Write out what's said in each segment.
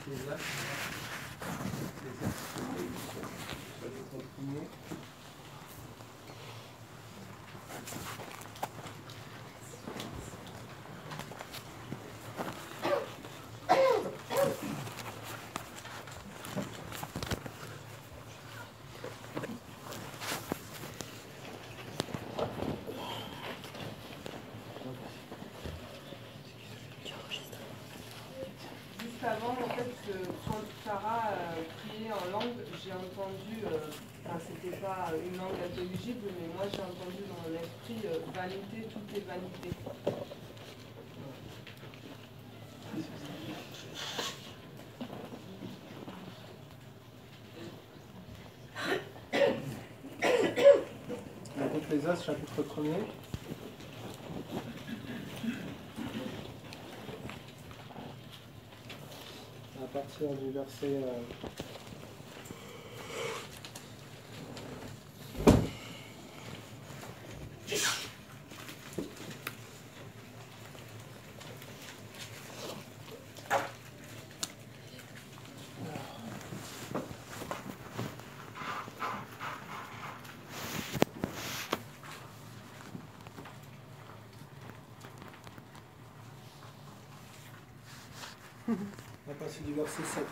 Ecclésiaste, chapitre 1er. Avant, en fait, quand Sarah priait en langue, j'ai entendu, enfin, c'était pas une langue intelligible, mais moi j'ai entendu dans mon esprit vanité, tout est vanité. Donc, Ecclésiaste, chapitre 1er. À partir du verset à partir du verset 7.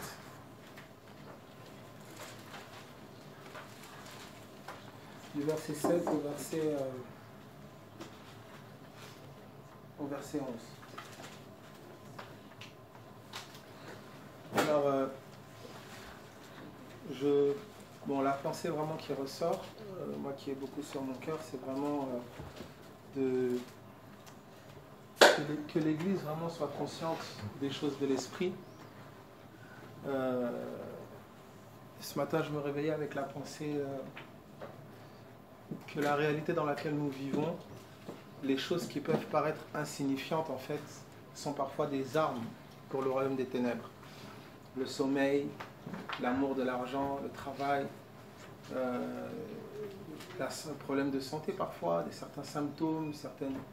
Du verset 7 au verset 11. Alors, la pensée vraiment qui ressort, moi qui ai beaucoup sur mon cœur, c'est vraiment que l'Église vraiment soit consciente des choses de l'esprit. Ce matin, je me réveillais avec la pensée que la réalité dans laquelle nous vivons, les choses qui peuvent paraître insignifiantes, en fait, sont parfois des armes pour le royaume des ténèbres. Le sommeil, l'amour de l'argent, le travail, le problème de santé parfois, certains symptômes,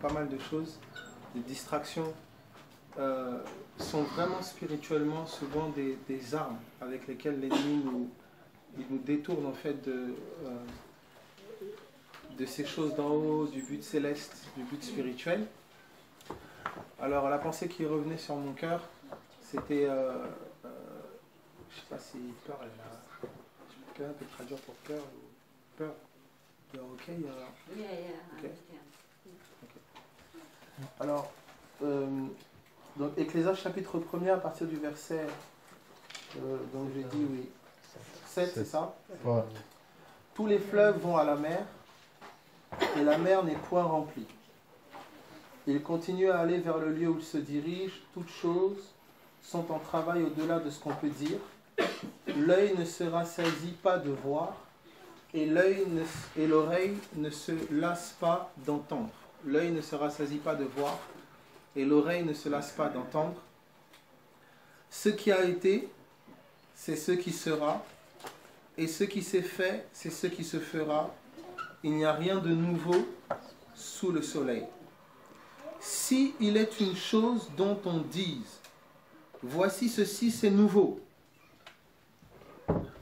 pas mal de choses, des distractions, sont vraiment spirituellement souvent des armes avec lesquelles l'ennemi nous détourne en fait de ces choses d'en haut, du but céleste, du but spirituel. Alors la pensée qui revenait sur mon cœur, c'était, je ne sais pas si peur, quelqu'un peut traduire pour cœur ou peur. Ok, okay. Alors, donc Ecclésiaste chapitre 1er à partir du verset, donc j'ai dit oui, 7 c'est ça? Ouais. Tous les fleuves vont à la mer, et la mer n'est point remplie. Il continue à aller vers le lieu où il se dirige. Toutes choses sont en travail au-delà de ce qu'on peut dire. L'œil ne se rassasie pas de voir, et l'oreille ne se lasse pas d'entendre. L'œil ne se rassasie pas de voir, et l'oreille ne se lasse pas d'entendre. Ce qui a été, c'est ce qui sera, et ce qui s'est fait, c'est ce qui se fera. Il n'y a rien de nouveau sous le soleil. Si il est une chose dont on dise, voici ceci c'est nouveau,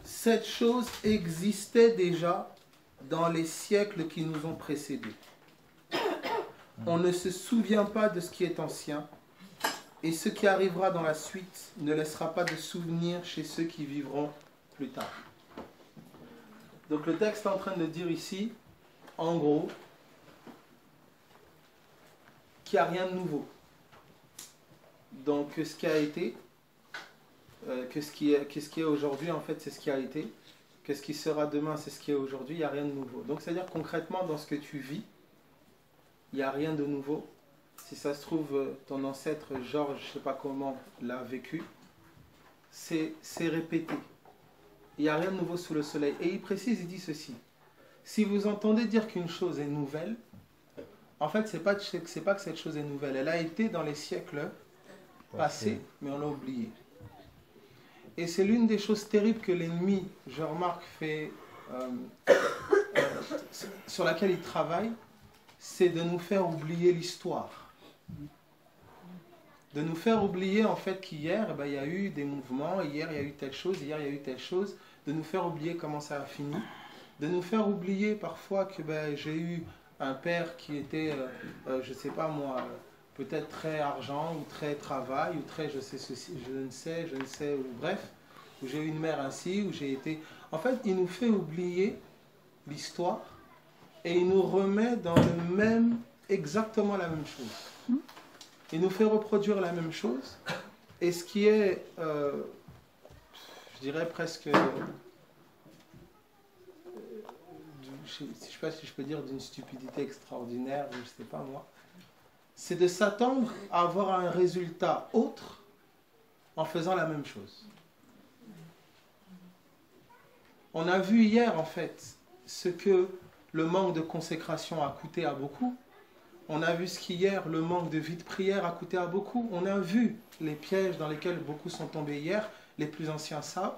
cette chose existait déjà dans les siècles qui nous ont précédés. On ne se souvient pas de ce qui est ancien, et ce qui arrivera dans la suite ne laissera pas de souvenir chez ceux qui vivront plus tard. Donc le texte est en train de dire ici, en gros, qu'il n'y a rien de nouveau. Donc ce qui a été, que ce qui est aujourd'hui, en fait, c'est ce qui a été. Que ce qui sera demain, c'est ce qui est aujourd'hui, il n'y a rien de nouveau. Donc c'est-à-dire concrètement, dans ce que tu vis, il n'y a rien de nouveau. Si ça se trouve, ton ancêtre Georges, je ne sais pas comment, l'a vécu, c'est répété. Il n'y a rien de nouveau sous le soleil. Et il précise, il dit ceci. Si vous entendez dire qu'une chose est nouvelle, en fait, c'est pas que cette chose est nouvelle. Elle a été dans les siècles passés, mais on l'a oublié. Et c'est l'une des choses terribles que l'ennemi, je remarque, fait, sur laquelle il travaille, c'est de nous faire oublier l'histoire. de nous faire oublier en fait qu'hier, eh ben, il y a eu des mouvements, hier il y a eu telle chose, hier il y a eu telle chose, de nous faire oublier comment ça a fini, de nous faire oublier parfois que ben, j'ai eu un père qui était, je ne sais pas moi, peut-être très argent, ou très travail, ou très je sais ceci, je ne sais, ou bref, où j'ai eu une mère ainsi, où j'ai été... En fait, il nous fait oublier l'histoire, et il nous remet dans le même, exactement la même chose. Il nous fait reproduire la même chose, et ce qui est, je dirais presque... je ne sais pas si je peux dire d'une stupidité extraordinaire, je ne sais pas moi, c'est de s'attendre à avoir un résultat autre en faisant la même chose. On a vu hier en fait ce que le manque de consécration a coûté à beaucoup. On a vu ce qu'hier le manque de vie de prière a coûté à beaucoup. On a vu les pièges dans lesquels beaucoup sont tombés hier, les plus anciens savent.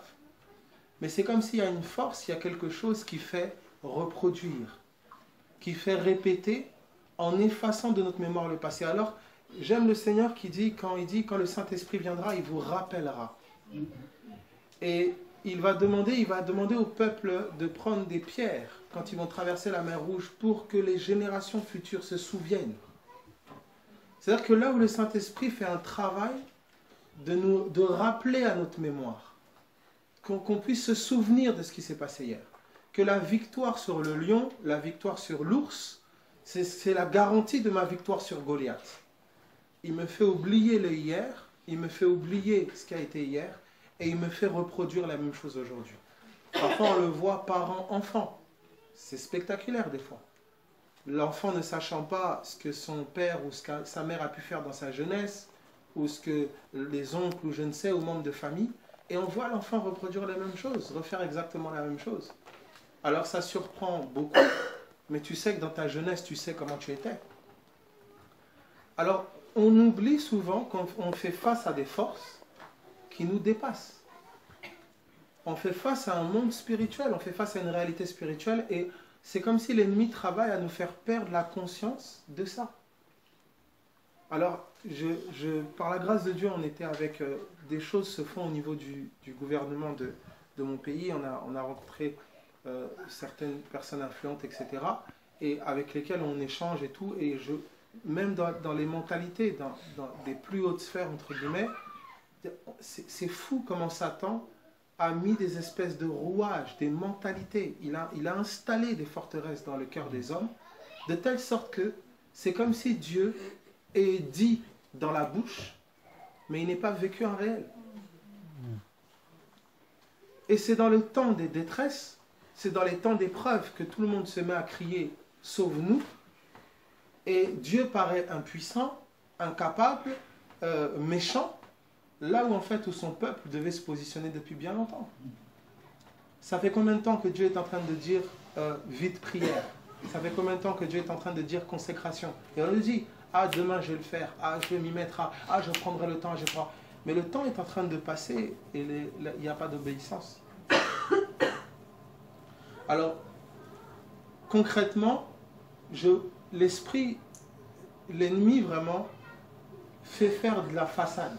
Mais c'est comme s'il y a une force, il y a quelque chose qui fait reproduire, qui fait répéter en effaçant de notre mémoire le passé. Alors, j'aime le Seigneur qui dit, quand le Saint-Esprit viendra, il vous rappellera. Et il va demander au peuple de prendre des pierres quand ils vont traverser la mer Rouge pour que les générations futures se souviennent. C'est-à-dire que là où le Saint-Esprit fait un travail de rappeler à notre mémoire, qu'on puisse se souvenir de ce qui s'est passé hier. Que la victoire sur le lion, la victoire sur l'ours, c'est la garantie de ma victoire sur Goliath. Il me fait oublier le hier, il me fait oublier ce qui a été hier, et il me fait reproduire la même chose aujourd'hui. Parfois on le voit parent-enfant. C'est spectaculaire des fois. L'enfant ne sachant pas ce que son père ou ce que sa mère a pu faire dans sa jeunesse, ou ce que les oncles ou je ne sais, ou membres de famille, et on voit l'enfant reproduire la même chose, refaire exactement la même chose. Alors ça surprend beaucoup, mais tu sais que dans ta jeunesse, tu sais comment tu étais. Alors, on oublie souvent qu'on fait face à des forces qui nous dépassent. On fait face à un monde spirituel, on fait face à une réalité spirituelle, et c'est comme si l'ennemi travaille à nous faire perdre la conscience de ça. Alors, par la grâce de Dieu, on était avec... des choses se font au niveau du gouvernement de mon pays. On a rencontré certaines personnes influentes, etc. Et avec lesquelles on échange et tout. Et même dans les mentalités, dans des plus hautes sphères, entre guillemets, c'est fou comment Satan a mis des espèces de rouages, des mentalités. Il a installé des forteresses dans le cœur des hommes, de telle sorte que c'est comme si Dieu est dit dans la bouche, mais il n'est pas vécu en réel. Et c'est dans le temps des détresses, c'est dans les temps d'épreuve que tout le monde se met à crier « Sauve-nous !» Et Dieu paraît impuissant, incapable, méchant, là où en fait où son peuple devait se positionner depuis bien longtemps. Ça fait combien de temps que Dieu est en train de dire vie de prière? Ça fait combien de temps que Dieu est en train de dire consécration? Et on lui dit, ah demain je vais le faire, ah je vais m'y mettre, ah je prendrai le temps, je prends. Mais le temps est en train de passer et il n'y a pas d'obéissance. Alors, concrètement, l'esprit, l'ennemi vraiment, fait faire de la façade.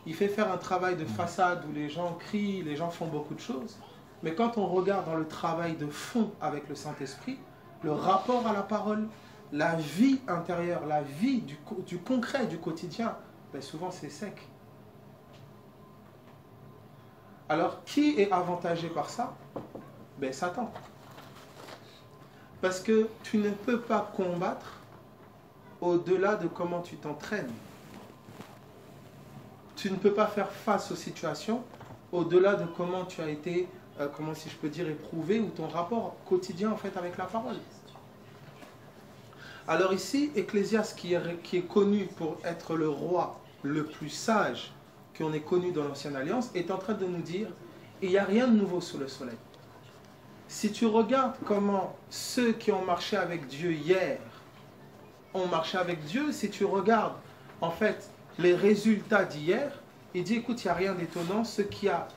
Il fait faire un travail de façade où les gens crient, les gens font beaucoup de choses. Mais quand on regarde dans le travail de fond avec le Saint-Esprit, le rapport à la parole, la vie intérieure, la vie du concret, du quotidien, ben souvent c'est sec. Alors, qui est avantagé par ça? Ben Satan. Parce que tu ne peux pas combattre au-delà de comment tu t'entraînes. Tu ne peux pas faire face aux situations au-delà de comment tu as été, comment si je peux dire, éprouvé, ou ton rapport quotidien en fait avec la parole. Alors ici, Ecclésiaste, qui est connu pour être le roi le plus sage qu'on ait connu dans l'Ancienne Alliance, est en train de nous dire, il n'y a rien de nouveau sous le soleil. Si tu regardes comment ceux qui ont marché avec Dieu hier ont marché avec Dieu, si tu regardes en fait les résultats d'hier, il dit, écoute, il n'y a rien d'étonnant, ce qui a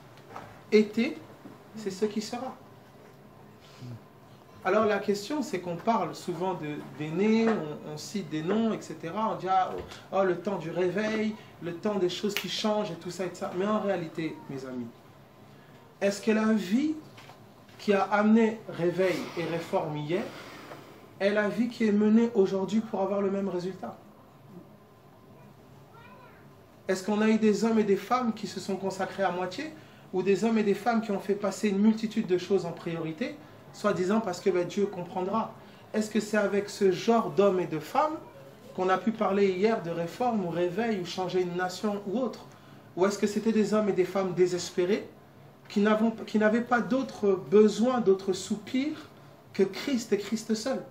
été, c'est ce qui sera. Alors la question, c'est qu'on parle souvent d'aînés, on cite des noms, etc. On dit, ah, oh, le temps du réveil, le temps des choses qui changent et tout ça et tout ça. Mais en réalité, mes amis, est-ce que la vie qui a amené réveil et réforme hier est la vie qui est menée aujourd'hui pour avoir le même résultat? Est-ce qu'on a eu des hommes et des femmes qui se sont consacrés à moitié, ou des hommes et des femmes qui ont fait passer une multitude de choses en priorité, soi-disant parce que Dieu comprendra? Est-ce que c'est avec ce genre d'hommes et de femmes qu'on a pu parler hier de réforme ou réveil ou changer une nation ou autre? Ou est-ce que c'était des hommes et des femmes désespérés qui n'avaient pas d'autres besoins, d'autres soupirs que Christ et Christ seul?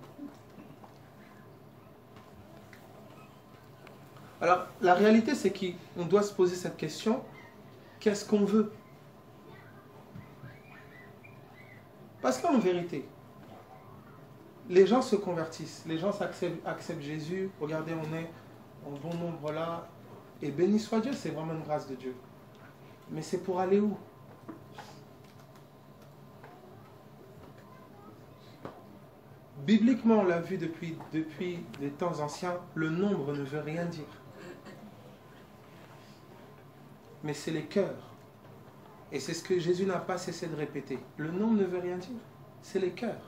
Alors, la réalité, c'est qu'on doit se poser cette question, qu'est-ce qu'on veut? Parce qu'en vérité, les gens se convertissent, les gens acceptent Jésus, regardez, on est en bon nombre là, et béni soit Dieu, c'est vraiment une grâce de Dieu. Mais c'est pour aller où? Bibliquement, on l'a vu depuis les temps anciens, le nombre ne veut rien dire. Mais c'est les cœurs. Et c'est ce que Jésus n'a pas cessé de répéter. Le nombre ne veut rien dire. C'est les cœurs.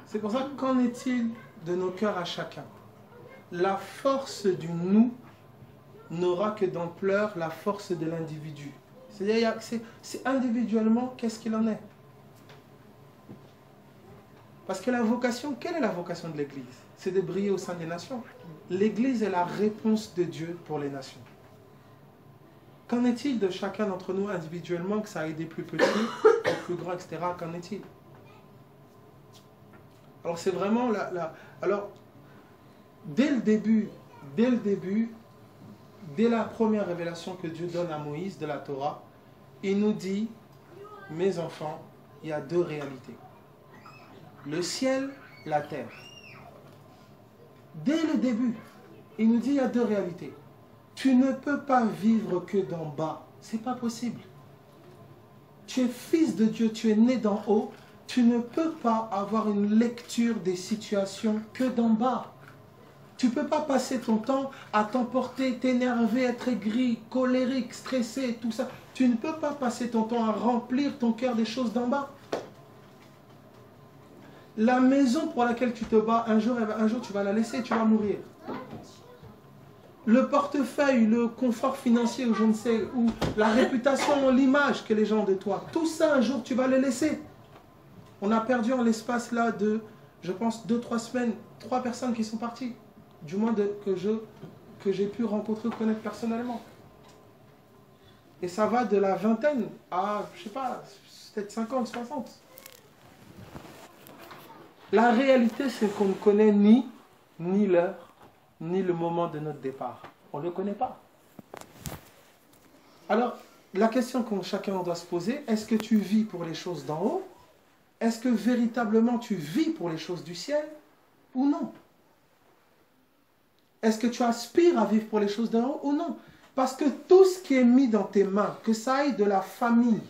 C'est pour ça, qu'en est-il de nos cœurs à chacun? La force du nous n'aura que d'ampleur la force de l'individu. C'est-à-dire, c'est individuellement, qu'est-ce qu'il en est? Parce que la vocation, quelle est la vocation de l'Église? C'est de briller au sein des nations. L'Église est la réponse de Dieu pour les nations. Qu'en est-il de chacun d'entre nous individuellement, que ça a aidé plus petit, plus grand, etc. Qu'en est-il? Alors c'est vraiment alors, dès le début, dès la première révélation que Dieu donne à Moïse de la Torah, il nous dit, mes enfants, il y a deux réalités. Le ciel, la terre. Dès le début, il nous dit, il y a deux réalités. Tu ne peux pas vivre que d'en bas. Ce n'est pas possible. Tu es fils de Dieu, tu es né d'en haut. Tu ne peux pas avoir une lecture des situations que d'en bas. Tu ne peux pas passer ton temps à t'emporter, t'énerver, être aigri, colérique, stressé, tout ça. Tu ne peux pas passer ton temps à remplir ton cœur des choses d'en bas. La maison pour laquelle tu te bats, un jour tu vas la laisser, tu vas mourir. Le portefeuille, le confort financier ou je ne sais, ou la réputation, l'image que les gens ont de toi, tout ça un jour tu vas le laisser. On a perdu en l'espace là de, je pense, 2-3 semaines, 3 personnes qui sont parties. Du moins que j'ai pu rencontrer ou connaître personnellement. Et ça va de la vingtaine à, je ne sais pas, peut-être 50, 60. La réalité, c'est qu'on ne connaît ni l'heure, ni le moment de notre départ. On ne le connaît pas. Alors, la question que chacun doit se poser, est-ce que tu vis pour les choses d'en haut? Est-ce que véritablement tu vis pour les choses du ciel ou non? Est-ce que tu aspires à vivre pour les choses d'en haut ou non? Parce que tout ce qui est mis dans tes mains, que ça aille de la famille,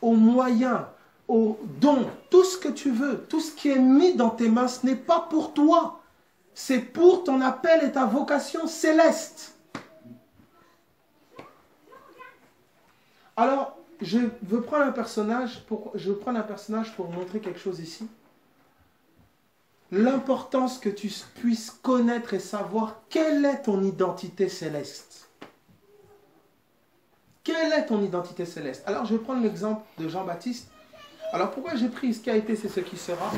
aux moyens, aux dons, tout ce que tu veux, tout ce qui est mis dans tes mains, ce n'est pas pour toi. C'est pour ton appel et ta vocation céleste. Alors, je veux prendre un personnage pour montrer quelque chose ici. L'importance que tu puisses connaître et savoir quelle est ton identité céleste. Quelle est ton identité céleste? Alors, je vais prendre l'exemple de Jean-Baptiste. Alors, pourquoi j'ai pris ce qui a été, c'est ce qui sera?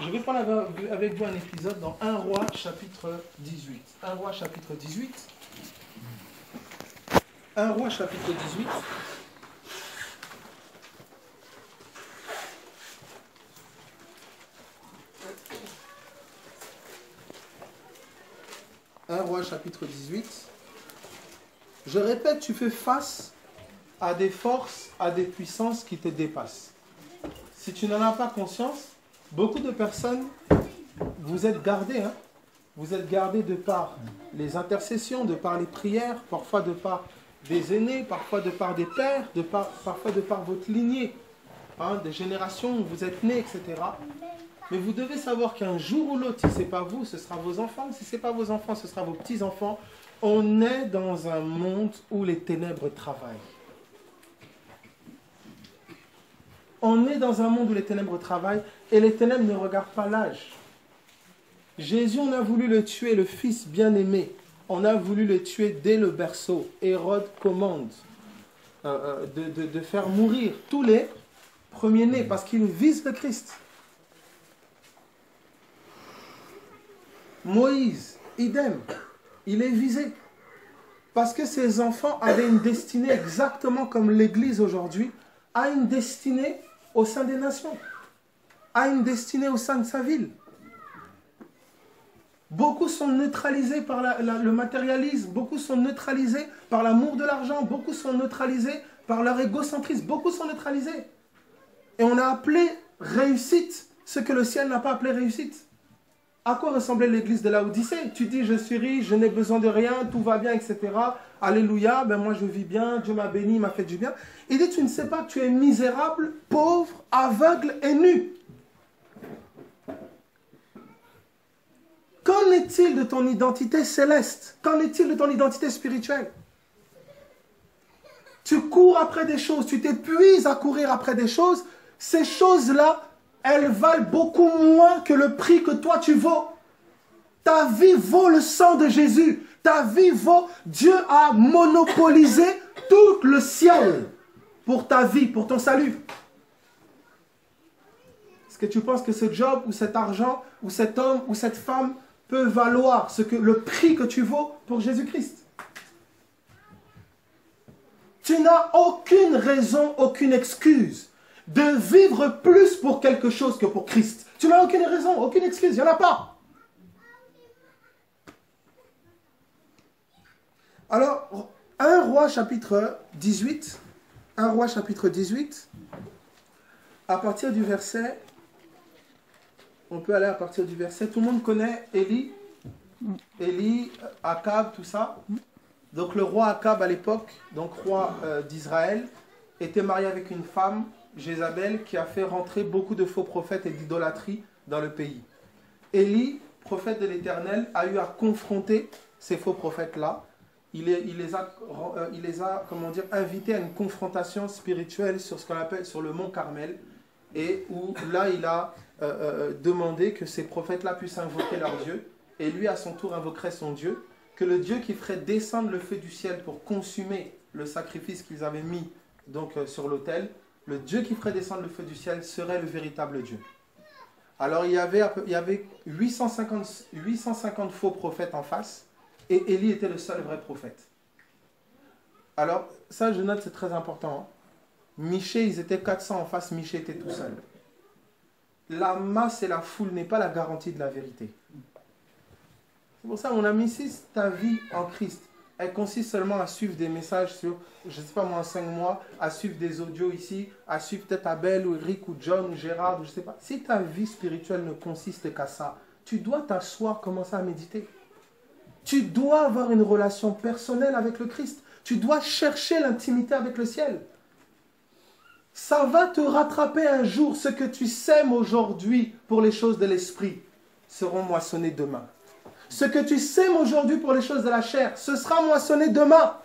Je vais prendre avec vous un épisode dans 1 Roi chapitre 18. 1 Roi chapitre 18. 1 Roi chapitre 18. Un Roi chapitre 18. Je répète, tu fais face à des forces, à des puissances qui te dépassent. Si tu n'en as pas conscience, beaucoup de personnes, vous êtes gardés. Hein? Vous êtes gardés de par les intercessions, de par les prières, parfois de par des aînés, parfois de par des pères, parfois de par votre lignée. hein, des générations où vous êtes nés, etc. Mais vous devez savoir qu'un jour ou l'autre, si ce n'est pas vous, ce sera vos enfants. Si ce n'est pas vos enfants, ce sera vos petits-enfants. On est dans un monde où les ténèbres travaillent. On est dans un monde où les ténèbres travaillent et les ténèbres ne regardent pas l'âge. Jésus, on a voulu le tuer, le fils bien-aimé. On a voulu le tuer dès le berceau. Hérode commande de faire mourir tous les premiers-nés parce qu'ils visent le Christ. Moïse, idem, il est visé. Parce que ses enfants avaient une destinée exactement comme l'Église aujourd'hui a une destinée au sein des nations, a une destinée au sein de sa ville. Beaucoup sont neutralisés par le matérialisme, beaucoup sont neutralisés par l'amour de l'argent, beaucoup sont neutralisés par leur égocentrisme, beaucoup sont neutralisés. Et on a appelé réussite ce que le ciel n'a pas appelé réussite. À quoi ressemblait l'église de Laodicée? Tu dis, je suis riche, je n'ai besoin de rien, tout va bien, etc. Alléluia, ben moi je vis bien, Dieu m'a béni, m'a fait du bien. Il dit, tu ne sais pas que tu es misérable, pauvre, aveugle et nu. Qu'en est-il de ton identité céleste? Qu'en est-il de ton identité spirituelle? Tu cours après des choses, tu t'épuises à courir après des choses. Ces choses-là, elles valent beaucoup moins que le prix que toi tu vaux. Ta vie vaut le sang de Jésus. Ta vie vaut... Dieu a monopolisé tout le ciel pour ta vie, pour ton salut. Est-ce que tu penses que ce job ou cet argent ou cet homme ou cette femme peut valoir le prix que tu vaux pour Jésus-Christ? Tu n'as aucune raison, aucune excuse de vivre plus pour quelque chose que pour Christ. Tu n'as aucune raison, aucune excuse, il n'y en a pas. Alors, 1 Roi chapitre 18, 1 Roi chapitre 18, à partir du verset, on peut aller à partir du verset, tout le monde connaît Élie, Akab, tout ça. Donc le roi Akab à l'époque, donc roi d'Israël, était marié avec une femme, Jézabel, qui a fait rentrer beaucoup de faux prophètes et d'idolâtrie dans le pays. Élie, prophète de l'Éternel, a eu à confronter ces faux prophètes-là. Il les a comment dire, invités à une confrontation spirituelle sur ce qu'on appelle sur le mont Carmel, et où là il a demandé que ces prophètes-là puissent invoquer leur Dieu, et lui à son tour invoquerait son Dieu, que le Dieu qui ferait descendre le feu du ciel pour consumer le sacrifice qu'ils avaient mis donc, sur l'autel, le Dieu qui ferait descendre le feu du ciel serait le véritable Dieu. Alors il y avait 850 faux prophètes en face, et Élie était le seul vrai prophète. Alors ça je note, c'est très important. Hein. Michée, ils étaient 400 en face, Michée était tout seul. La masse et la foule n'est pas la garantie de la vérité. C'est pour ça, mon ami, si ta vie en Christ, elle consiste seulement à suivre des messages sur, je ne sais pas moi, en 5 mois, à suivre des audios ici, à suivre peut-être Abel ou Eric ou John ou Gérard, ou je ne sais pas. Si ta vie spirituelle ne consiste qu'à ça, tu dois t'asseoir, commencer à méditer. Tu dois avoir une relation personnelle avec le Christ. Tu dois chercher l'intimité avec le ciel. Ça va te rattraper un jour. Ce que tu sèmes aujourd'hui pour les choses de l'esprit seront moissonnées demain. Ce que tu sèmes aujourd'hui pour les choses de la chair, ce sera moissonné demain.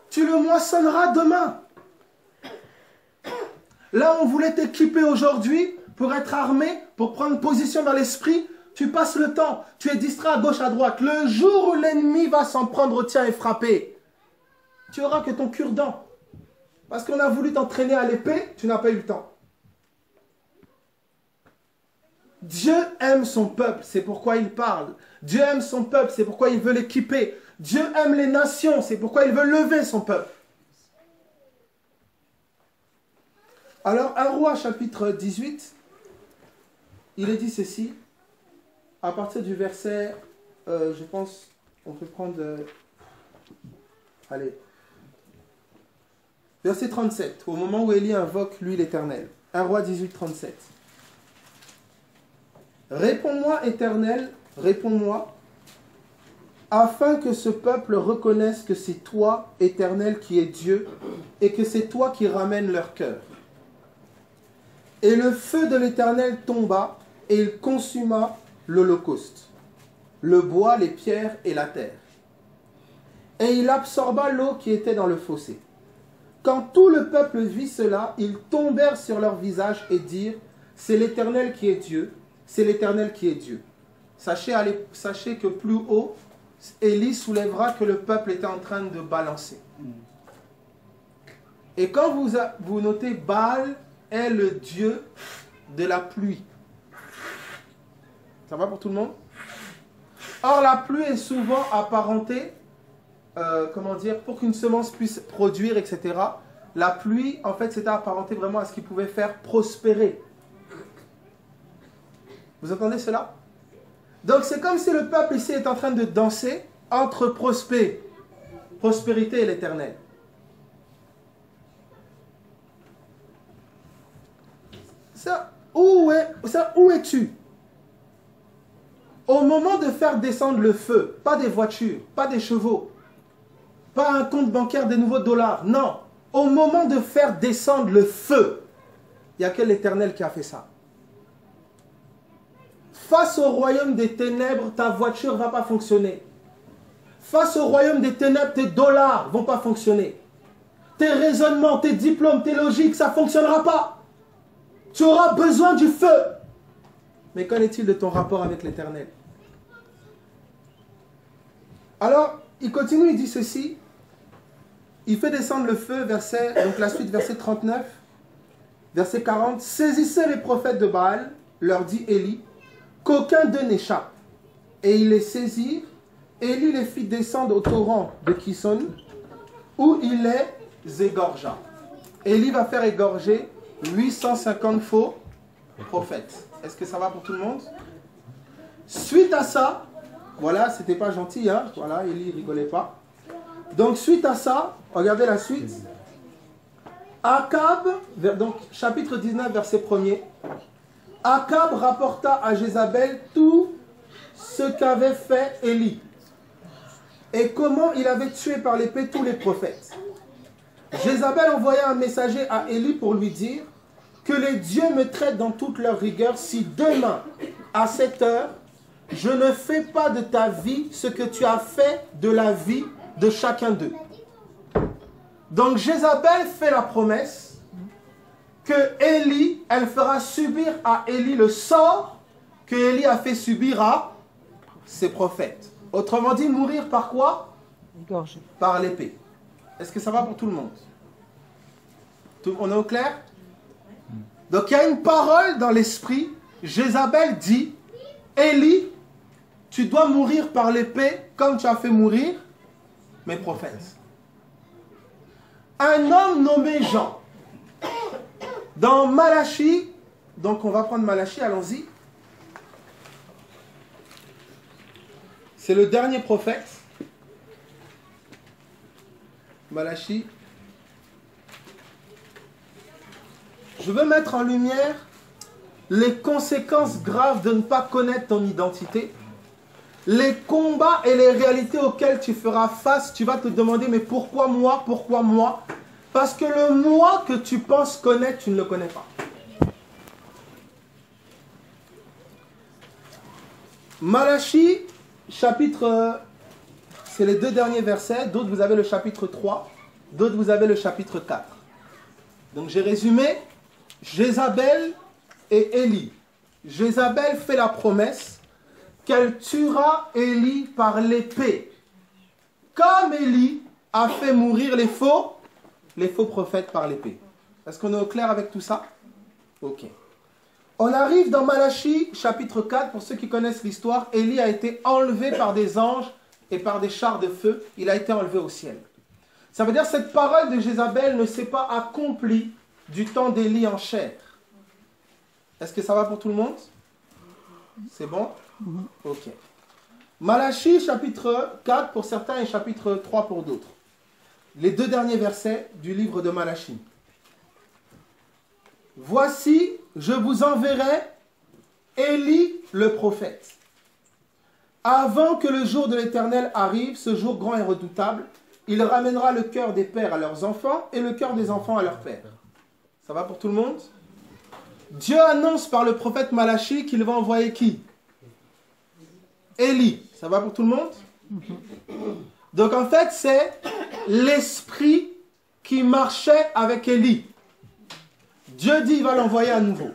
Tu le moissonneras demain. Là, on voulait t'équiper aujourd'hui pour être armé, pour prendre position dans l'esprit. Tu passes le temps, tu es distrait à gauche, à droite. Le jour où l'ennemi va s'en prendre au tien et frapper, tu auras que ton cure-dent. Parce qu'on a voulu t'entraîner à l'épée, tu n'as pas eu le temps. Dieu aime son peuple, c'est pourquoi il parle. Dieu aime son peuple, c'est pourquoi il veut l'équiper. Dieu aime les nations, c'est pourquoi il veut lever son peuple. Alors, 1 Roi chapitre 18, il est dit ceci, à partir du verset, je pense, on peut prendre, allez, verset 37, au moment où Élie invoque, lui, l'Éternel. 1 Roi 18, 37. Réponds-moi, Éternel, réponds-moi. afin que ce peuple reconnaisse que c'est toi, Éternel, qui es Dieu, et que c'est toi qui ramènes leur cœur. Et le feu de l'Éternel tomba, et il consuma l'holocauste, le bois, les pierres et la terre. Et il absorba l'eau qui était dans le fossé. Quand tout le peuple vit cela, ils tombèrent sur leur visage et dirent, c'est l'Éternel qui est Dieu, c'est l'Éternel qui est Dieu. Sachez que plus haut, Élie soulèvera que le peuple était en train de balancer. Et quand vous notez, Baal est le dieu de la pluie. Ça va pour tout le monde? Or, la pluie est souvent apparentée, pour qu'une semence puisse produire, etc. La pluie, en fait, c'était apparenté vraiment à ce qui pouvait faire prospérer. Vous entendez cela? Donc, c'est comme si le peuple ici est en train de danser entre prospérité et l'Éternel. Où es-tu? Au moment de faire descendre le feu, pas des voitures, pas des chevaux, pas un compte bancaire des nouveaux dollars, non. Au moment de faire descendre le feu, il n'y a que l'Éternel qui a fait ça. Face au royaume des ténèbres, ta voiture ne va pas fonctionner. Face au royaume des ténèbres, tes dollars ne vont pas fonctionner. Tes raisonnements, tes diplômes, tes logiques, ça ne fonctionnera pas. Tu auras besoin du feu. Mais qu'en est-il de ton rapport avec l'Éternel? Alors, il continue, il dit ceci. Il fait descendre le feu, donc la suite, verset 39, verset 40. Saisissez les prophètes de Baal, leur dit Élie, qu'aucun d'eux n'échappe. Et ils les saisirent. Élie les fit descendre au torrent de Kison, où il les égorgea. Élie va faire égorger 850 faux prophètes. Est-ce que ça va pour tout le monde? Suite à ça, voilà, c'était pas gentil, hein? Voilà, Élie rigolait pas. Donc suite à ça, regardez la suite. Akab, donc chapitre 19, verset 1er. Akab rapporta à Jézabel tout ce qu'avait fait Élie et comment il avait tué par l'épée tous les prophètes. Jézabel envoya un messager à Élie pour lui dire que les dieux me traitent dans toute leur rigueur si demain, à cette heure, je ne fais pas de ta vie ce que tu as fait de la vie de chacun d'eux. Donc Jézabel fait la promesse que Élie, elle fera subir à Élie le sort que Élie a fait subir à ses prophètes. Autrement dit, mourir par quoi? Égorgé. Par l'épée. Est-ce que ça va pour tout le monde? On est au clair? Donc il y a une parole dans l'esprit. Jézabel dit, Élie, tu dois mourir par l'épée comme tu as fait mourir mes prophètes. Un homme nommé Jean, dans Malachie, donc on va prendre Malachie, allons-y. C'est le dernier prophète. Malachie. Je veux mettre en lumière les conséquences graves de ne pas connaître ton identité. Les combats et les réalités auxquelles tu feras face, tu vas te demander, mais pourquoi moi? Pourquoi moi? Parce que le moi que tu penses connaître, tu ne le connais pas. Malachie, chapitre, c'est les 2 derniers versets, d'autres vous avez le chapitre 3, d'autres vous avez le chapitre 4. Donc j'ai résumé, Jézabel et Élie. Jézabel fait la promesse qu'elle tuera Élie par l'épée, comme Élie a fait mourir les faux prophètes par l'épée. Est-ce qu'on est au clair avec tout ça? Ok. On arrive dans Malachie, chapitre 4, pour ceux qui connaissent l'histoire, Élie a été enlevé par des anges et par des chars de feu, il a été enlevé au ciel. Ça veut dire que cette parole de Jézabel ne s'est pas accomplie du temps d'Élie en chair. Est-ce que ça va pour tout le monde? C'est bon? Ok. Malachie, chapitre 4 pour certains et chapitre 3 pour d'autres. Les 2 derniers versets du livre de Malachie. Voici, je vous enverrai Élie le prophète, Avant que le jour de l'Éternel arrive, ce jour grand et redoutable, il ramènera le cœur des pères à leurs enfants et le cœur des enfants à leurs pères. Ça va pour tout le monde? Dieu annonce par le prophète Malachie qu'il va envoyer qui? Élie. Ça va pour tout le monde? Donc en fait, c'est l'esprit qui marchait avec Élie. Dieu dit qu'il va l'envoyer à nouveau.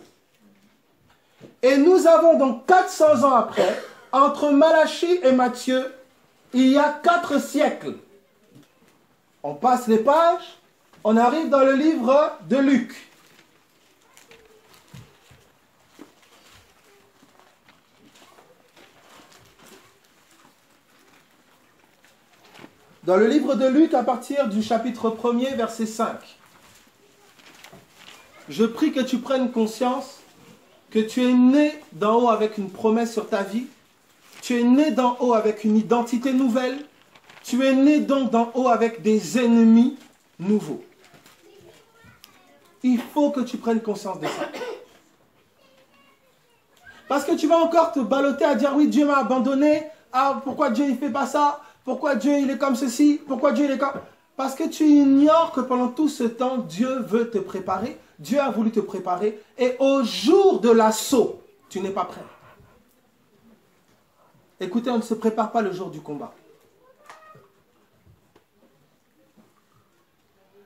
Et nous avons donc 400 ans après, entre Malachie et Matthieu, il y a 4 siècles. On passe les pages, on arrive dans le livre de Luc. Dans le livre de Luc, à partir du chapitre 1er, verset 5. Je prie que tu prennes conscience que tu es né d'en haut avec une promesse sur ta vie. Tu es né d'en haut avec une identité nouvelle. Tu es né donc d'en haut avec des ennemis nouveaux. Il faut que tu prennes conscience de ça. Parce que tu vas encore te balloter à dire oui, Dieu m'a abandonné. Ah, pourquoi Dieu ne fait pas ça? Pourquoi Dieu il est comme ceci? Pourquoi Dieu il est comme... Parce que tu ignores que pendant tout ce temps, Dieu veut te préparer. Dieu a voulu te préparer. Et au jour de l'assaut, tu n'es pas prêt. Écoutez, on ne se prépare pas le jour du combat.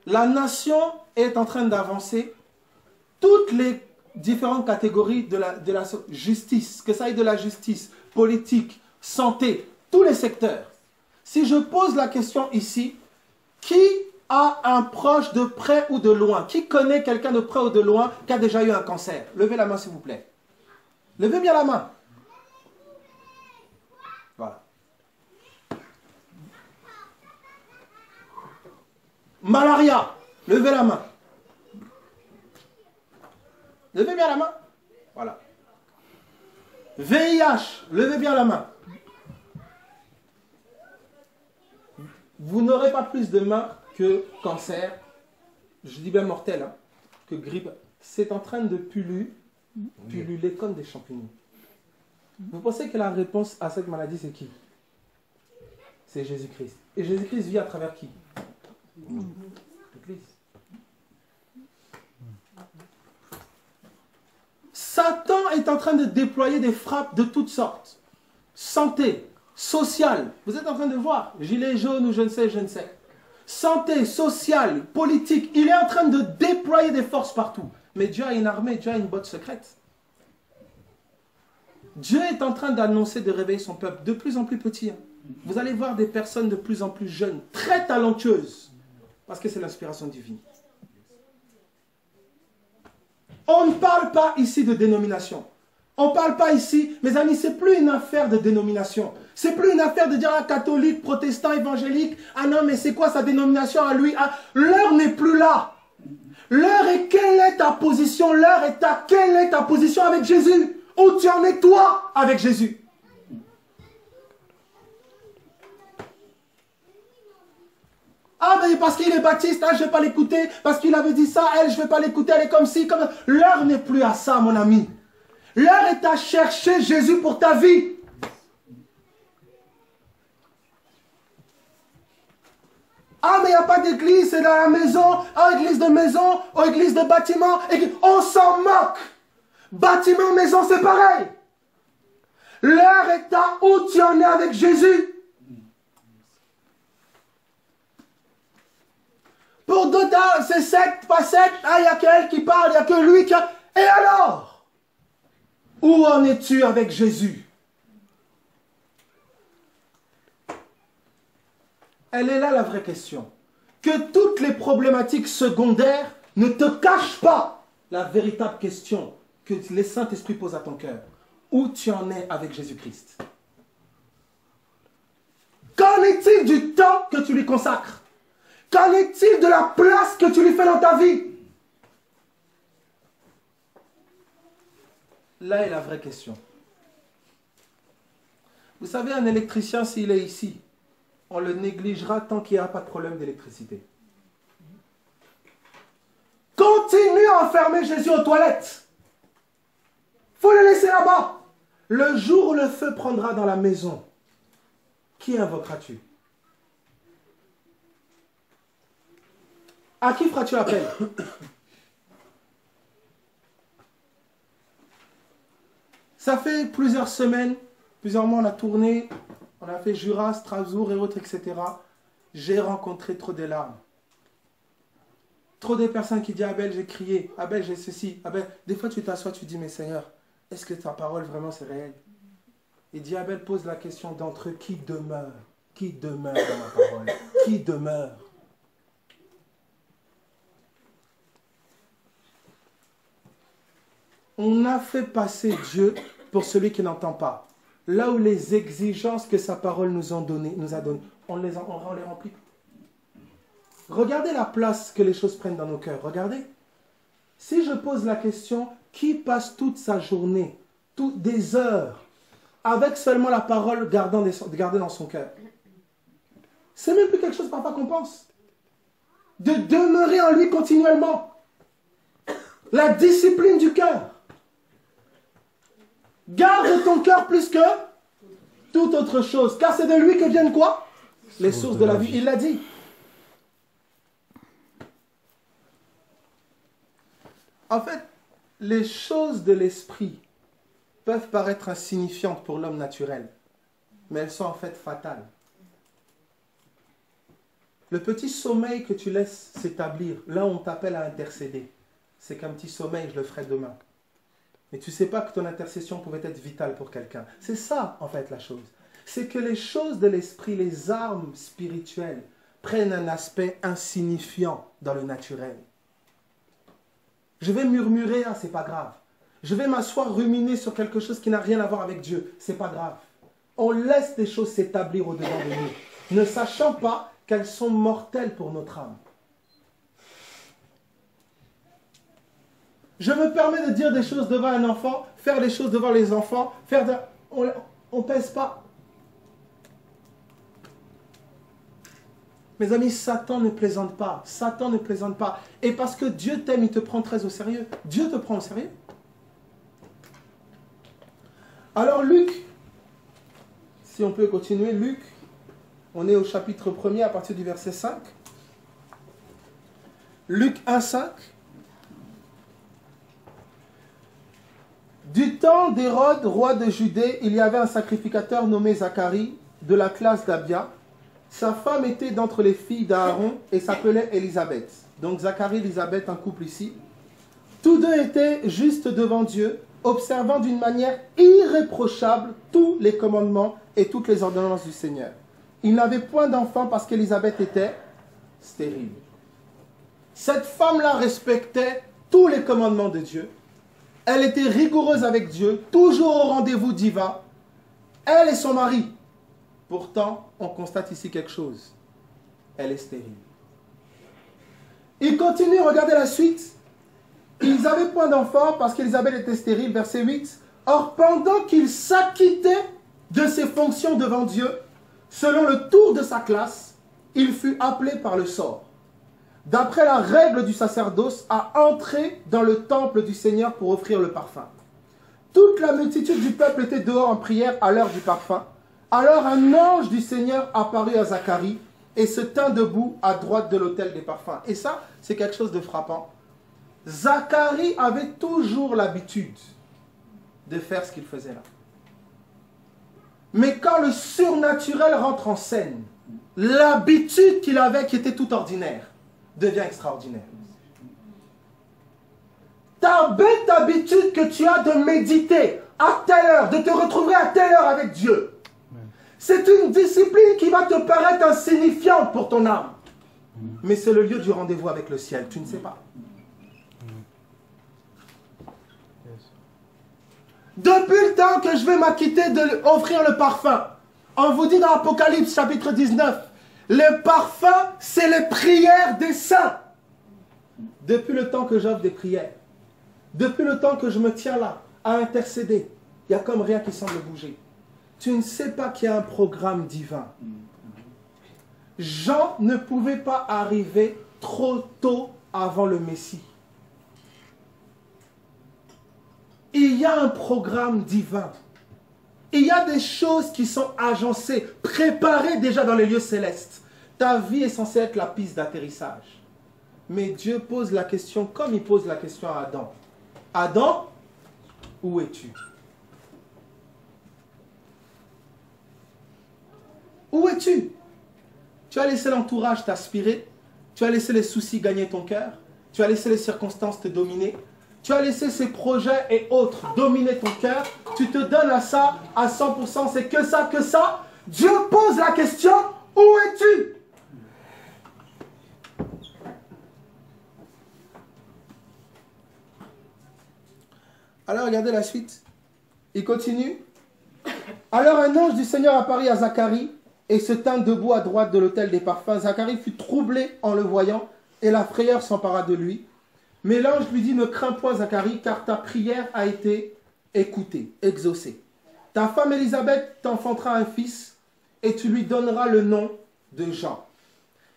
La nation est en train d'avancer. Toutes les différentes catégories de la justice, que ça aille de la justice, politique, santé, tous les secteurs. Si je pose la question ici, qui a un proche de près ou de loin? Qui connaît quelqu'un de près ou de loin qui a déjà eu un cancer? Levez la main s'il vous plaît. Levez bien la main. Voilà. Malaria. Levez la main. Levez bien la main. Voilà. VIH. Levez bien la main. Vous n'aurez pas plus de mains que cancer, je dis bien mortel, hein, que grippe. C'est en train de pulluler comme des champignons. Vous pensez que la réponse à cette maladie, c'est qui? C'est Jésus-Christ. Et Jésus-Christ vit à travers qui? L'Église. Satan est en train de déployer des frappes de toutes sortes. Santé, sociale, vous êtes en train de voir, gilet jaune ou je ne sais. Santé, sociale, politique, il est en train de déployer des forces partout. Mais Dieu a une armée, Dieu a une botte secrète. Dieu est en train d'annoncer, de réveiller son peuple de plus en plus petit. Hein. Vous allez voir des personnes de plus en plus jeunes, très talentueuses, parce que c'est l'inspiration divine. On ne parle pas ici de dénomination. On ne parle pas ici, mes amis, ce n'est plus une affaire de dénomination. Ce n'est plus une affaire de dire catholique, protestant, évangélique. Ah non, mais c'est quoi sa dénomination à lui? Ah, l'heure n'est plus là. L'heure est quelle est ta position? L'heure est quelle est ta position avec Jésus? Où tu en es toi avec Jésus? Ah, mais parce qu'il est baptiste, je ne vais pas l'écouter. Parce qu'il avait dit ça, elle, je ne vais pas l'écouter, elle est comme ci, comme ça. L'heure n'est plus à ça, mon ami. L'heure est à chercher Jésus pour ta vie. Ah, mais il n'y a pas d'église, c'est dans la maison. Ah, église de maison, oh, église de bâtiment. On s'en moque. Bâtiment, maison, c'est pareil. L'heure est à où tu en es avec Jésus. Pour d'autres, c'est secte, pas secte. Ah, il n'y a qu'elle qui parle, il n'y a que lui qui... Et alors? Où en es-tu avec Jésus? Elle est là la vraie question. Que toutes les problématiques secondaires ne te cachent pas la véritable question que le Saint-Esprit pose à ton cœur. Où tu en es avec Jésus-Christ? Qu'en est-il du temps que tu lui consacres? Qu'en est-il de la place que tu lui fais dans ta vie? Là est la vraie question. Vous savez, un électricien, s'il est ici, on le négligera tant qu'il n'y a pas de problème d'électricité. Continue à enfermer Jésus aux toilettes. Il faut le laisser là-bas. Le jour où le feu prendra dans la maison, qui invoqueras-tu? À qui feras-tu appel? Ça fait plusieurs semaines, plusieurs mois, on a tourné, on a fait Jura, Strasbourg et autres, etc. J'ai rencontré trop de larmes. Trop de personnes qui disent, Abel, j'ai crié, Abel, j'ai ceci, Abel. Des fois, tu t'assois, tu dis, mais Seigneur, est-ce que ta parole, vraiment, c'est réel? Il dit, Abel pose la question d'entre eux, qui demeure? Qui demeure dans ma parole? Qui demeure? On a fait passer Dieu pour celui qui n'entend pas. Là où les exigences que sa parole nous a données, on les remplit. Regardez la place que les choses prennent dans nos cœurs. Regardez. Si je pose la question, qui passe toute sa journée, des heures, avec seulement la parole gardée dans son cœur? C'est même plus quelque chose parfois qu'on pense. De demeurer en lui continuellement. La discipline du cœur. Garde ton cœur plus que toute autre chose. Car c'est de lui que viennent quoi? Les sources de la vie. Il l'a dit. En fait, les choses de l'esprit peuvent paraître insignifiantes pour l'homme naturel, mais elles sont en fait fatales. Le petit sommeil que tu laisses s'établir, là où on t'appelle à intercéder, c'est qu'un petit sommeil, je le ferai demain. Mais tu ne sais pas que ton intercession pouvait être vitale pour quelqu'un. C'est ça, en fait, la chose. C'est que les choses de l'esprit, les armes spirituelles, prennent un aspect insignifiant dans le naturel. Je vais murmurer, ah, c'est pas grave. Je vais m'asseoir, ruminer sur quelque chose qui n'a rien à voir avec Dieu. C'est pas grave. On laisse des choses s'établir au-dedans de nous, ne sachant pas qu'elles sont mortelles pour notre âme. Je me permets de dire des choses devant un enfant, faire des choses devant les enfants, on ne pèse pas. Mes amis, Satan ne plaisante pas. Satan ne plaisante pas. Et parce que Dieu t'aime, il te prend très au sérieux. Dieu te prend au sérieux. Alors Luc, si on peut continuer, Luc, on est au chapitre 1er à partir du verset 5. Luc 1, 5. Du temps d'Hérode, roi de Judée, il y avait un sacrificateur nommé Zacharie, de la classe d'Abia. Sa femme était d'entre les filles d'Aaron et s'appelait Élisabeth. Donc Zacharie et Élisabeth, un couple ici. Tous deux étaient justes devant Dieu, observant d'une manière irréprochable tous les commandements et toutes les ordonnances du Seigneur. Ils n'avaient point d'enfant parce qu'Élisabeth était stérile. Cette femme-là respectait tous les commandements de Dieu. Elle était rigoureuse avec Dieu, toujours au rendez-vous divin. Elle et son mari. Pourtant, on constate ici quelque chose. Elle est stérile. Il continue, regardez la suite. Ils n'avaient point d'enfant parce qu'Élisabeth était stérile, verset 8. Or, pendant qu'il s'acquittait de ses fonctions devant Dieu, selon le tour de sa classe, il fut appelé par le sort, d'après la règle du sacerdoce, à entrer dans le temple du Seigneur pour offrir le parfum. Toute la multitude du peuple était dehors en prière à l'heure du parfum. Alors un ange du Seigneur apparut à Zacharie et se tint debout à droite de l'autel des parfums. Et ça, c'est quelque chose de frappant. Zacharie avait toujours l'habitude de faire ce qu'il faisait là. Mais quand le surnaturel rentre en scène, l'habitude qu'il avait, qui était tout ordinaire, devient extraordinaire. Ta bête habitude que tu as de méditer à telle heure, de te retrouver à telle heure avec Dieu, c'est une discipline qui va te paraître insignifiante pour ton âme. Mais c'est le lieu du rendez-vous avec le ciel, tu ne sais pas. Depuis le temps que je vais m'acquitter d'offrir le parfum, on vous dit dans Apocalypse chapitre 19, le parfum, c'est les prières des saints. Depuis le temps que j'offre des prières, depuis le temps que je me tiens là, à intercéder, il y a comme rien qui semble bouger. Tu ne sais pas qu'il y a un programme divin. Jean ne pouvait pas arriver trop tôt avant le Messie. Il y a un programme divin. Il y a des choses qui sont agencées, préparées déjà dans les lieux célestes. Ta vie est censée être la piste d'atterrissage. Mais Dieu pose la question comme il pose la question à Adam. Adam, où es-tu? Où es-tu? Tu as laissé l'entourage t'aspirer. Tu as laissé les soucis gagner ton cœur. Tu as laissé les circonstances te dominer. Tu as laissé ces projets et autres dominer ton cœur. Tu te donnes à ça à 100%. C'est que ça, que ça. Dieu pose la question, où es-tu? Alors regardez la suite. Il continue. Alors un ange du Seigneur apparut à Zacharie et se tint debout à droite de l'autel des parfums. Zacharie fut troublé en le voyant et la frayeur s'empara de lui. Mais l'ange lui dit, ne crains point Zacharie, car ta prière a été écoutée, exaucée. Ta femme Élisabeth t'enfantera un fils et tu lui donneras le nom de Jean.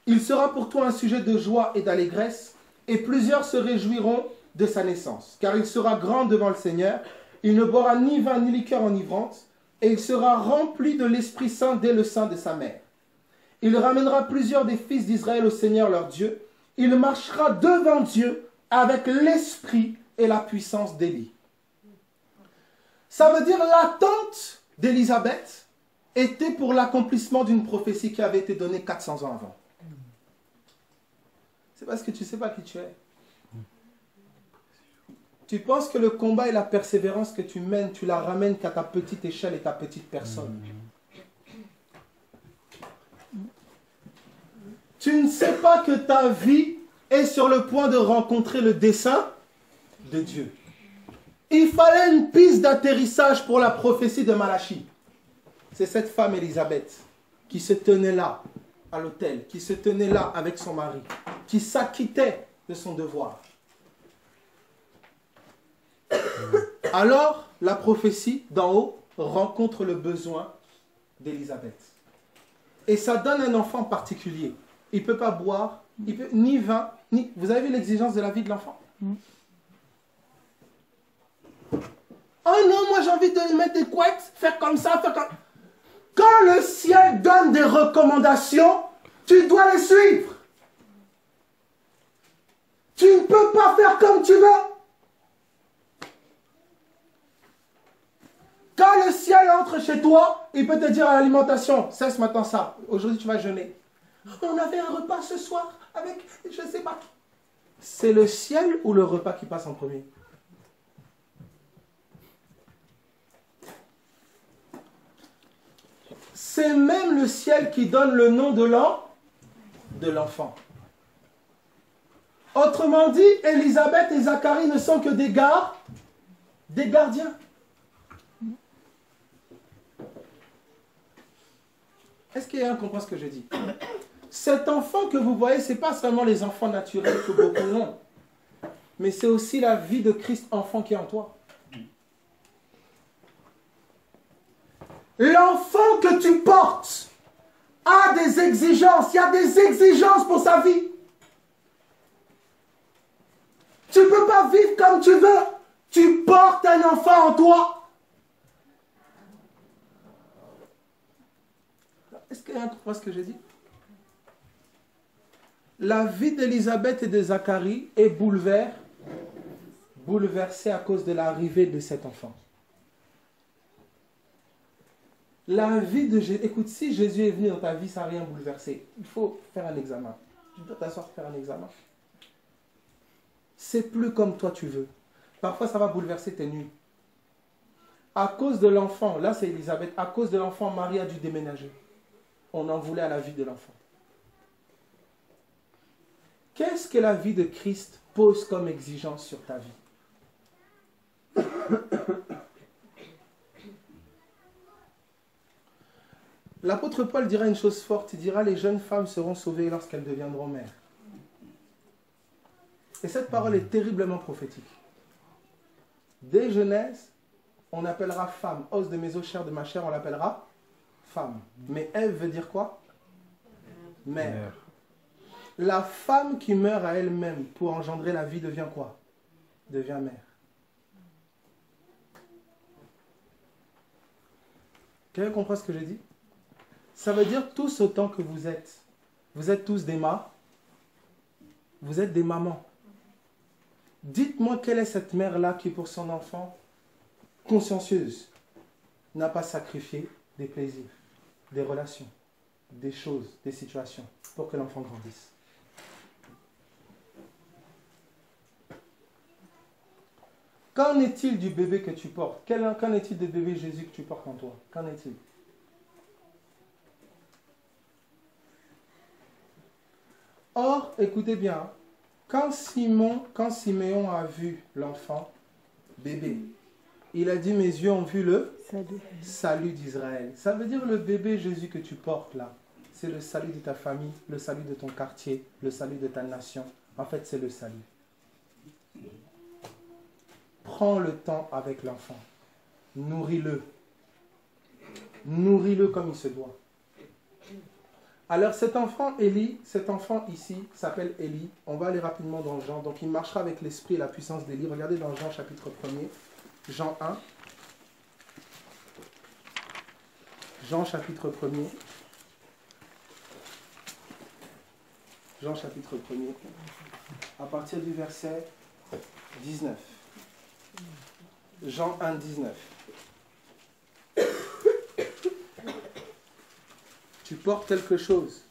Il sera pour toi un sujet de joie et d'allégresse et plusieurs se réjouiront de sa naissance, car il sera grand devant le Seigneur. Il ne boira ni vin ni liqueur enivrante, et il sera rempli de l'Esprit Saint dès le sein de sa mère. Il ramènera plusieurs des fils d'Israël au Seigneur leur Dieu. Il marchera devant Dieu avec l'esprit et la puissance d'Élie. Ça veut dire l'attente d'Élisabeth était pour l'accomplissement d'une prophétie qui avait été donnée 400 ans avant. C'est parce que tu ne sais pas qui tu es. Tu penses que le combat et la persévérance que tu mènes, tu la ramènes qu'à ta petite échelle et ta petite personne. Tu ne sais pas que ta vie est sur le point de rencontrer le dessein de Dieu. Il fallait une piste d'atterrissage pour la prophétie de Malachie. C'est cette femme Élisabeth qui se tenait là, à l'autel, qui se tenait là avec son mari, qui s'acquittait de son devoir. Alors, la prophétie d'en haut rencontre le besoin d'Élisabeth. Et ça donne un enfant particulier. Il ne peut pas boire, il peut, ni vin, ni... Vous avez vu l'exigence de la vie de l'enfant? Oh non, moi j'ai envie de mettre des couettes, faire comme ça, faire comme... Quand le ciel donne des recommandations, tu dois les suivre. Tu ne peux pas faire comme tu veux. Quand le ciel entre chez toi, il peut te dire à l'alimentation, cesse maintenant ça, aujourd'hui tu vas jeûner. On avait un repas ce soir avec, je ne sais pas qui. C'est le ciel ou le repas qui passe en premier? C'est même le ciel qui donne le nom de l'enfant. Autrement dit, Élisabeth et Zacharie ne sont que des gardiens. Est-ce qu'il y a un qui comprend ce que je dis? Cet enfant que vous voyez, ce n'est pas seulement les enfants naturels que beaucoup ont, mais c'est aussi la vie de Christ enfant qui est en toi. L'enfant que tu portes a des exigences, il y a des exigences pour sa vie. Tu ne peux pas vivre comme tu veux, tu portes un enfant en toi. Est-ce qu'il y a un qui comprend ce que j'ai dit? La vie d'Élisabeth et de Zacharie est bouleversée à cause de l'arrivée de cet enfant. La vie de Jésus... Écoute, si Jésus est venu dans ta vie, ça n'a rien bouleversé. Il faut faire un examen. Tu dois t'asseoir faire un examen. C'est plus comme toi tu veux. Parfois, ça va bouleverser tes nuits. À cause de l'enfant, là c'est Élisabeth, à cause de l'enfant, Marie a dû déménager. On en voulait à la vie de l'enfant. Qu'est-ce que la vie de Christ pose comme exigence sur ta vie? L'apôtre Paul dira une chose forte, il dira les jeunes femmes seront sauvées lorsqu'elles deviendront mères. Et cette parole est terriblement prophétique. Dès Genèse, on appellera femme, os de mes os, chair de ma chair, on l'appellera femme. Mais Ève veut dire quoi? Mère. La femme qui meurt à elle-même pour engendrer la vie devient quoi? Devient mère. Quelqu'un comprend ce que j'ai dit? Ça veut dire tous autant que vous êtes tous des vous êtes des mamans. Dites-moi quelle est cette mère-là qui, pour son enfant, consciencieuse, n'a pas sacrifié des plaisirs, des relations, des choses, des situations, pour que l'enfant grandisse. Qu'en est-il du bébé que tu portes? Qu'en est-il du bébé Jésus que tu portes en toi? Qu'en est-il? Or, écoutez bien, quand Siméon a vu l'enfant, bébé, il a dit, mes yeux ont vu le salut d'Israël. Ça veut dire le bébé Jésus que tu portes là, c'est le salut de ta famille, le salut de ton quartier, le salut de ta nation. En fait, c'est le salut. Prends le temps avec l'enfant. Nourris-le. Nourris-le comme il se doit. Alors cet enfant ici s'appelle Élie. On va aller rapidement dans Jean. Donc il marchera avec l'esprit et la puissance d'Élie. Regardez dans Jean chapitre 1er. Jean 1. Jean chapitre 1er. Jean chapitre 1er. À partir du verset 19. Jean 1, 19. Tu portes quelque chose.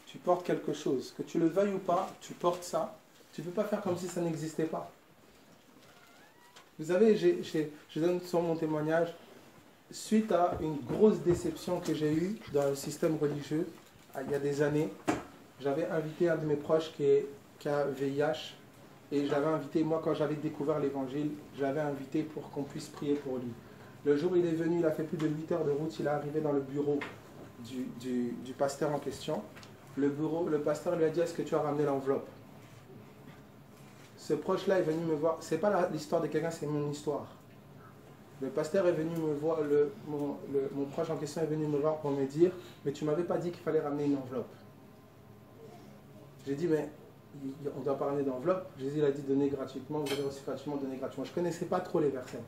Tu portes quelque chose. Que tu le veuilles ou pas, tu portes ça. Tu ne peux pas faire comme si ça n'existait pas. Vous savez, je donne sur mon témoignage, suite à une grosse déception que j'ai eue dans le système religieux, il y a des années, j'avais invité un de mes proches qui a VIH, et j'avais invité, moi quand j'avais découvert l'évangile, j'avais invité pour qu'on puisse prier pour lui. Le jour où il est venu, il a fait plus de 8 heures de route, il est arrivé dans le bureau du pasteur en question. Le pasteur lui a dit, est-ce que tu as ramené l'enveloppe? Ce proche-là est venu me voir, c'est pas l'histoire de quelqu'un, c'est mon histoire. Le pasteur est venu me voir, mon proche en question est venu me voir pour me dire, mais tu ne m'avais pas dit qu'il fallait ramener une enveloppe. J'ai dit, mais on ne doit pas ramener d'enveloppe. Jésus il a dit, donnez gratuitement, vous avez reçu gratuitement, donnez gratuitement. Je ne connaissais pas trop les versets.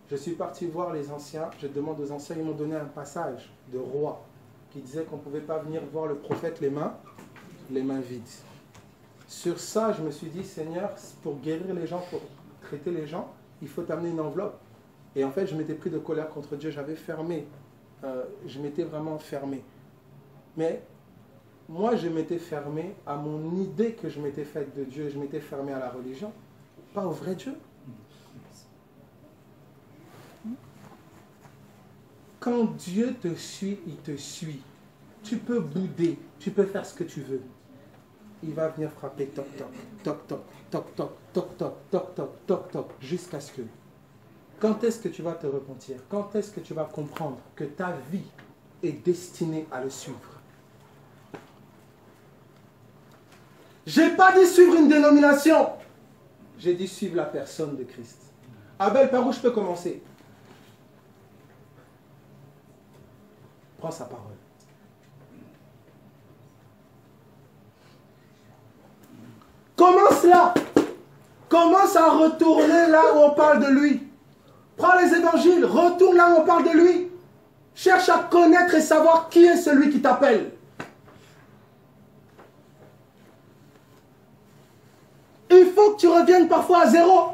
Je suis parti voir les anciens, je demande aux anciens, ils m'ont donné un passage de roi qui disait qu'on ne pouvait pas venir voir le prophète les mains vides. Sur ça, je me suis dit, Seigneur, pour guérir les gens, pour traiter les gens, il faut t'amener une enveloppe. Et en fait, je m'étais pris de colère contre Dieu, j'avais fermé, je m'étais vraiment fermé. Mais moi, je m'étais fermé à mon idée que je m'étais faite de Dieu, je m'étais fermé à la religion, pas au vrai Dieu. Quand Dieu te suit, il te suit. Tu peux bouder, tu peux faire ce que tu veux. Il va venir frapper toc toc, toc toc, toc toc, toc toc, toc toc, toc toc, jusqu'à ce que... Quand est-ce que tu vas te repentir? Quand est-ce que tu vas comprendre que ta vie est destinée à le suivre? J'ai pas dit suivre une dénomination. J'ai dit suivre la personne de Christ. Abel, par où je peux commencer? Prends sa parole. Commence là. Commence à retourner là où on parle de lui. Prends les évangiles, retourne là où on parle de lui. Cherche à connaître et savoir qui est celui qui t'appelle. Il faut que tu reviennes parfois à zéro.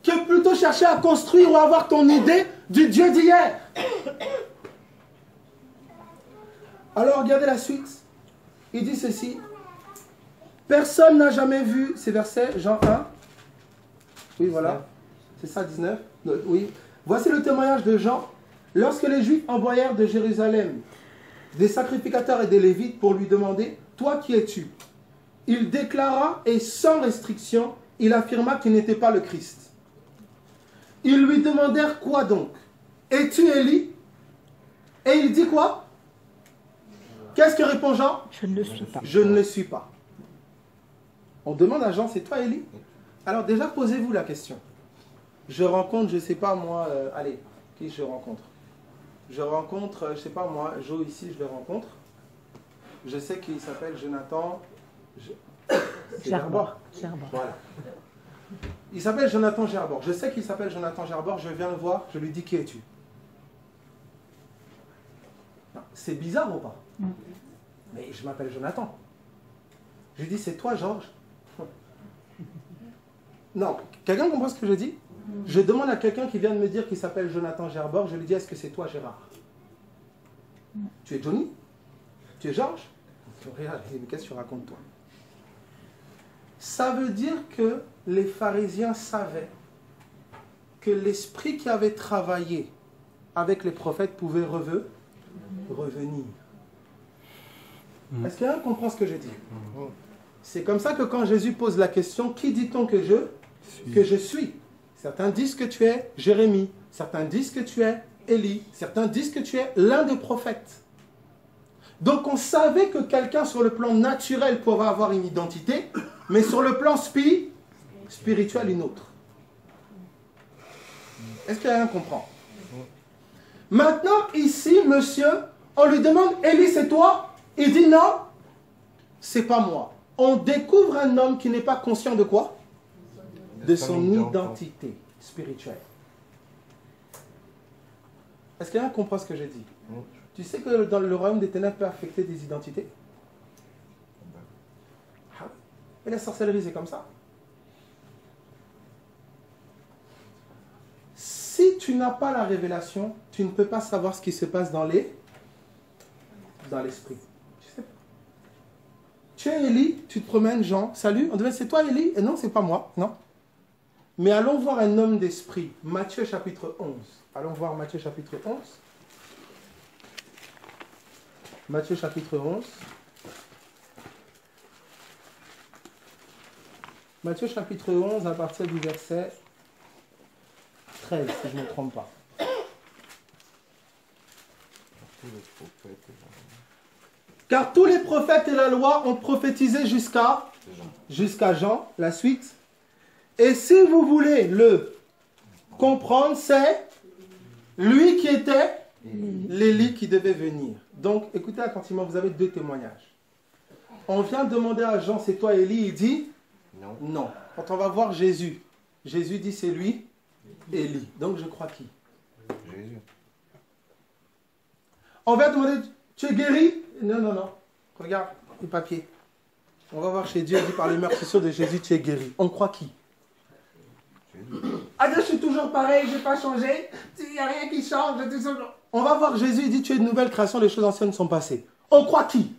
Que plutôt chercher à construire ou avoir ton idée du Dieu d'hier. Alors regardez la suite. Il dit ceci. Personne n'a jamais vu ces versets, Jean 1. Oui, voilà. C'est ça, 19. Oui. Voici le témoignage de Jean. Lorsque les Juifs envoyèrent de Jérusalem des sacrificateurs et des Lévites pour lui demander, toi qui es-tu? Il déclara et sans restriction, il affirma qu'il n'était pas le Christ. Ils lui demandèrent quoi donc? Es-tu Élie? Et il dit quoi? Qu'est-ce que répond Jean? Je ne le suis pas. Je ne le suis pas. On demande à Jean, c'est toi Élie? Alors déjà, posez-vous la question. Je rencontre, je ne sais pas moi, allez, qui je rencontre? Je rencontre, je ne sais pas moi, Joe ici, je le rencontre. Je sais qu'il s'appelle Jonathan. Gerbois. Gerbois. Voilà. Il s'appelle Jonathan Gerbord. Je sais qu'il s'appelle Jonathan Gerbord, je viens le voir, je lui dis qui es-tu? C'est bizarre ou pas? Mais je m'appelle Jonathan. Je lui dis, c'est toi, Georges? Non, quelqu'un comprend ce que je dis? Je demande à quelqu'un qui vient de me dire qu'il s'appelle Jonathan Gerbord, je lui dis, est-ce que c'est toi, Gérard? Tu es Johnny? Tu es Georges? Regarde, mais qu'est-ce que tu racontes, toi? Ça veut dire que les pharisiens savaient que l'esprit qui avait travaillé avec les prophètes pouvait revenir. Est-ce que quelqu'un comprend ce que je dis? C'est comme ça que quand Jésus pose la question, qui dit-on que je suis? Certains disent que tu es Jérémie, certains disent que tu es Élie, certains disent que tu es l'un des prophètes. Donc on savait que quelqu'un sur le plan naturel pouvait avoir une identité, mais sur le plan spirituel une autre. Est-ce que quelqu'un comprend? Maintenant, ici, monsieur, on lui demande, Élie, c'est toi? Il dit non, c'est pas moi. On découvre un homme qui n'est pas conscient de quoi? De son identité spirituelle. Est-ce que quelqu'un comprend ce que je dis? Tu sais que dans le royaume des ténèbres peut affecter des identités? Ah, et la sorcellerie, c'est comme ça. Si tu n'as pas la révélation, tu ne peux pas savoir ce qui se passe dans l'esprit. Tu sais pas. Tu es Élie, tu te promènes, Jean, salut, on devait, c'est toi Élie? Et non, c'est pas moi, non. Mais allons voir un homme d'esprit, Matthieu chapitre 11. Allons voir Matthieu chapitre 11. Matthieu chapitre 11. Matthieu chapitre 11 à partir du verset 13, si je ne me trompe pas. Car tous les prophètes et la loi ont prophétisé jusqu'à Jean, la suite. Et si vous voulez le comprendre, c'est lui qui était l'Élie qui devait venir. Donc, écoutez attentivement, vous avez deux témoignages. On vient demander à Jean, c'est toi Élie? Il dit non. Non. Quand on va voir Jésus, Jésus dit c'est lui, Élie. Donc je crois qui? Jésus. On vient demander, tu es guéri? Non, non, non. Regarde les papiers. On va voir chez Dieu, il dit par les meurtrissures de Jésus, tu es guéri. On croit qui? Ah, je suis toujours pareil, je n'ai pas changé. Il n'y a rien qui change. On va voir Jésus, il dit tu es une nouvelle création, les choses anciennes sont passées. On croit qui?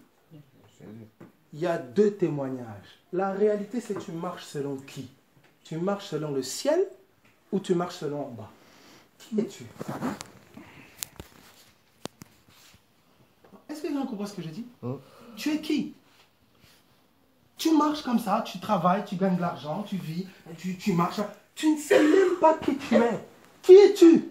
Il y a deux témoignages. La réalité, c'est que tu marches selon qui? Tu marches selon le ciel ou tu marches selon en bas? Qui es-tu? Est-ce que les gens comprennent ce que je dis? Tu es qui? Tu marches comme ça, tu travailles, tu gagnes de l'argent, tu vis, tu marches. Tu ne sais même pas qui tu es. Qui es-tu?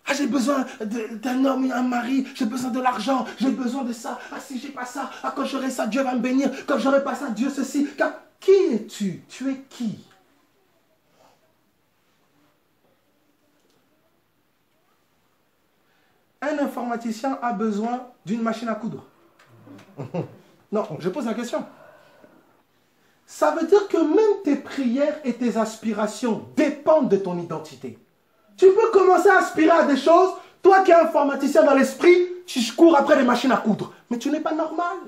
Ah, j'ai besoin d'un homme et un mari, j'ai besoin de l'argent, j'ai besoin de ça. Ah, si j'ai pas ça, ah, quand j'aurai ça, Dieu va me bénir. Quand j'aurai pas ça, Dieu ceci. Qui es-tu? Tu es qui? Un informaticien a besoin d'une machine à coudre. Non, je pose la question. Ça veut dire que même tes prières et tes aspirations dépendent de ton identité. Tu peux commencer à aspirer à des choses, toi qui es informaticien dans l'esprit, tu cours après les machines à coudre. Mais tu n'es pas normal.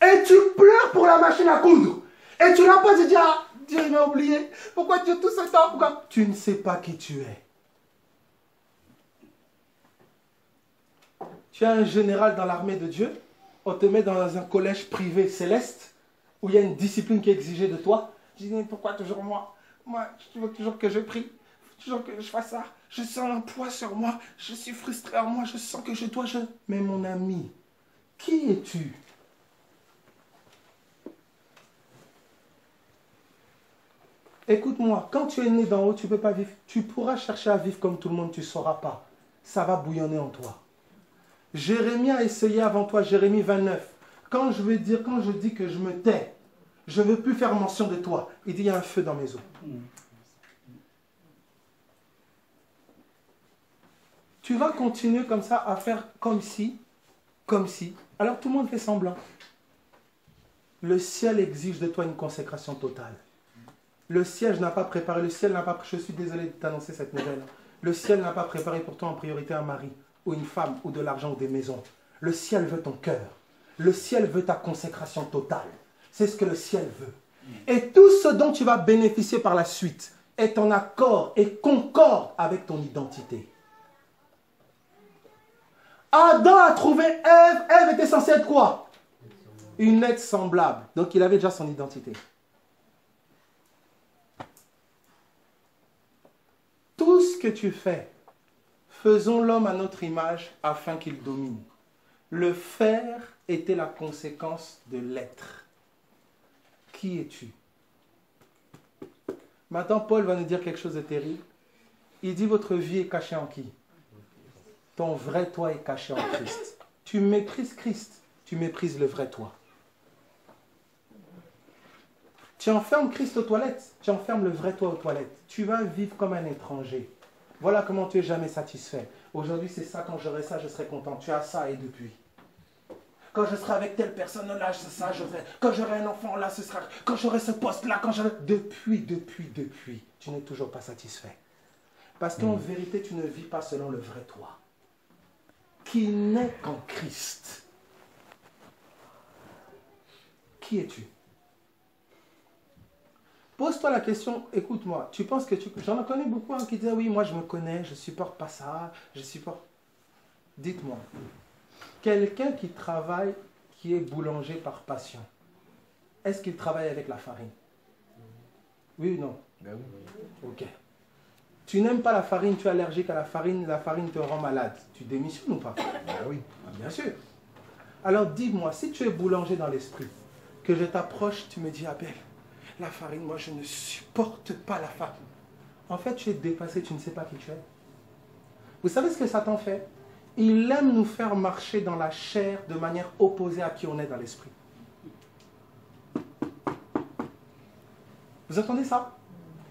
Et tu pleures pour la machine à coudre. Et tu n'as pas dit, ah, Dieu m'a oublié. Pourquoi Dieu tout ce temps? Pourquoi? Tu ne sais pas qui tu es. Tu es un général dans l'armée de Dieu, on te met dans un collège privé céleste, où il y a une discipline qui est exigée de toi. Je dis, mais pourquoi toujours moi? Moi, tu veux toujours que je prie, toujours que je fasse ça. Je sens un poids sur moi, je suis frustré en moi, je sens que je dois... Mais mon ami, qui es-tu? Écoute-moi, quand tu es né d'en haut, tu ne peux pas vivre. Tu pourras chercher à vivre comme tout le monde, tu ne sauras pas. Ça va bouillonner en toi. Jérémie a essayé avant toi, Jérémie 29. Quand je dis que je me tais, je ne veux plus faire mention de toi. Il dit, il y a un feu dans mes os. Tu vas continuer comme ça à faire comme si Comme si. Alors tout le monde fait semblant. Le ciel exige de toi une consécration totale. Le ciel n'a pas préparé, je suis désolé de t'annoncer cette nouvelle. Le ciel n'a pas préparé pour toi en priorité un mari, ou une femme, ou de l'argent, ou des maisons. Le ciel veut ton cœur. Le ciel veut ta consécration totale. C'est ce que le ciel veut. Et tout ce dont tu vas bénéficier par la suite est en accord et concorde avec ton identité. Adam a trouvé Ève. Ève était censée être quoi? Une être semblable. Donc il avait déjà son identité. Tout ce que tu fais, faisons l'homme à notre image afin qu'il domine. Le faire était la conséquence de l'être. Qui es-tu? Maintenant, Paul va nous dire quelque chose de terrible. Il dit, votre vie est cachée en qui? Ton vrai toi est caché en Christ. Tu méprises Christ, tu méprises le vrai toi. Tu enfermes Christ aux toilettes, tu enfermes le vrai toi aux toilettes. Tu vas vivre comme un étranger. Voilà comment tu n'es jamais satisfait. Aujourd'hui, c'est ça, quand j'aurai ça, je serai content. Tu as ça et depuis. Quand je serai avec telle personne, là, c'est ça, je ferai. Quand j'aurai un enfant, là, ce sera. Quand j'aurai ce poste-là, quand j'aurai. Depuis, tu n'es toujours pas satisfait. Parce qu'en vérité, tu ne vis pas selon le vrai toi. Qui n'est qu'en Christ. Qui es-tu? Pose-toi la question, écoute-moi, tu penses que tu... J'en connais beaucoup hein, qui disent, oui, moi je me connais, je ne supporte pas ça, je supporte... Dites-moi, quelqu'un qui travaille, qui est boulanger par passion, est-ce qu'il travaille avec la farine? Oui ou non? Ben oui. Ok. Tu n'aimes pas la farine, tu es allergique à la farine te rend malade. Tu démissionnes ou pas? Ben oui. Bien sûr. Alors dis-moi, si tu es boulanger dans l'esprit, que je t'approche, tu me dis, Abel, la farine, moi je ne supporte pas la farine. En fait, tu es dépassé, tu ne sais pas qui tu es. Vous savez ce que Satan fait? Il aime nous faire marcher dans la chair de manière opposée à qui on est dans l'esprit. Vous entendez ça?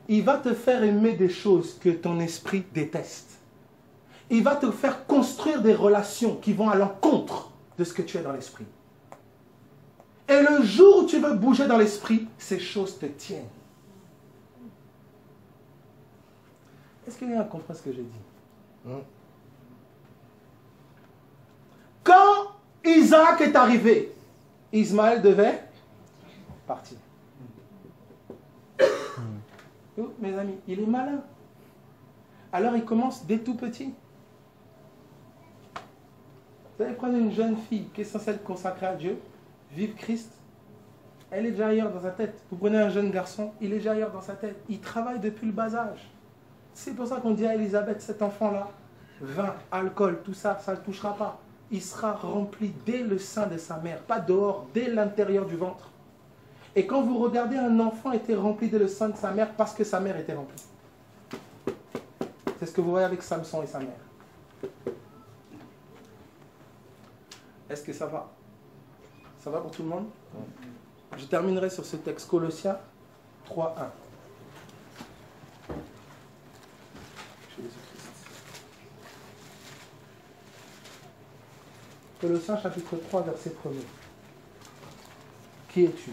Il va te faire aimer des choses que ton esprit déteste. Il va te faire construire des relations qui vont à l'encontre de ce que tu es dans l'esprit. Et le jour où tu veux bouger dans l'esprit, ces choses te tiennent. Est-ce que quelqu'un comprend ce que j'ai dit? Quand Isaac est arrivé, Ismaël devait partir. Oh, mes amis, il est malin. Alors il commence dès tout petit. Vous allez prendre une jeune fille qui est censée être consacrée à Dieu, vive Christ, elle est déjà ailleurs dans sa tête. Vous prenez un jeune garçon, il est déjà ailleurs dans sa tête. Il travaille depuis le bas âge. C'est pour ça qu'on dit à Elisabeth, cet enfant-là, vin, alcool, tout ça, ça ne le touchera pas. Il sera rempli dès le sein de sa mère, pas dehors, dès l'intérieur du ventre. Et quand vous regardez, un enfant était rempli dès le sein de sa mère parce que sa mère était remplie. C'est ce que vous voyez avec Samson et sa mère. Est-ce que ça va? Ça va pour tout le monde? Je terminerai sur ce texte, Colossiens 3:1. Colossiens chapitre 3, verset 1er. Qui es-tu?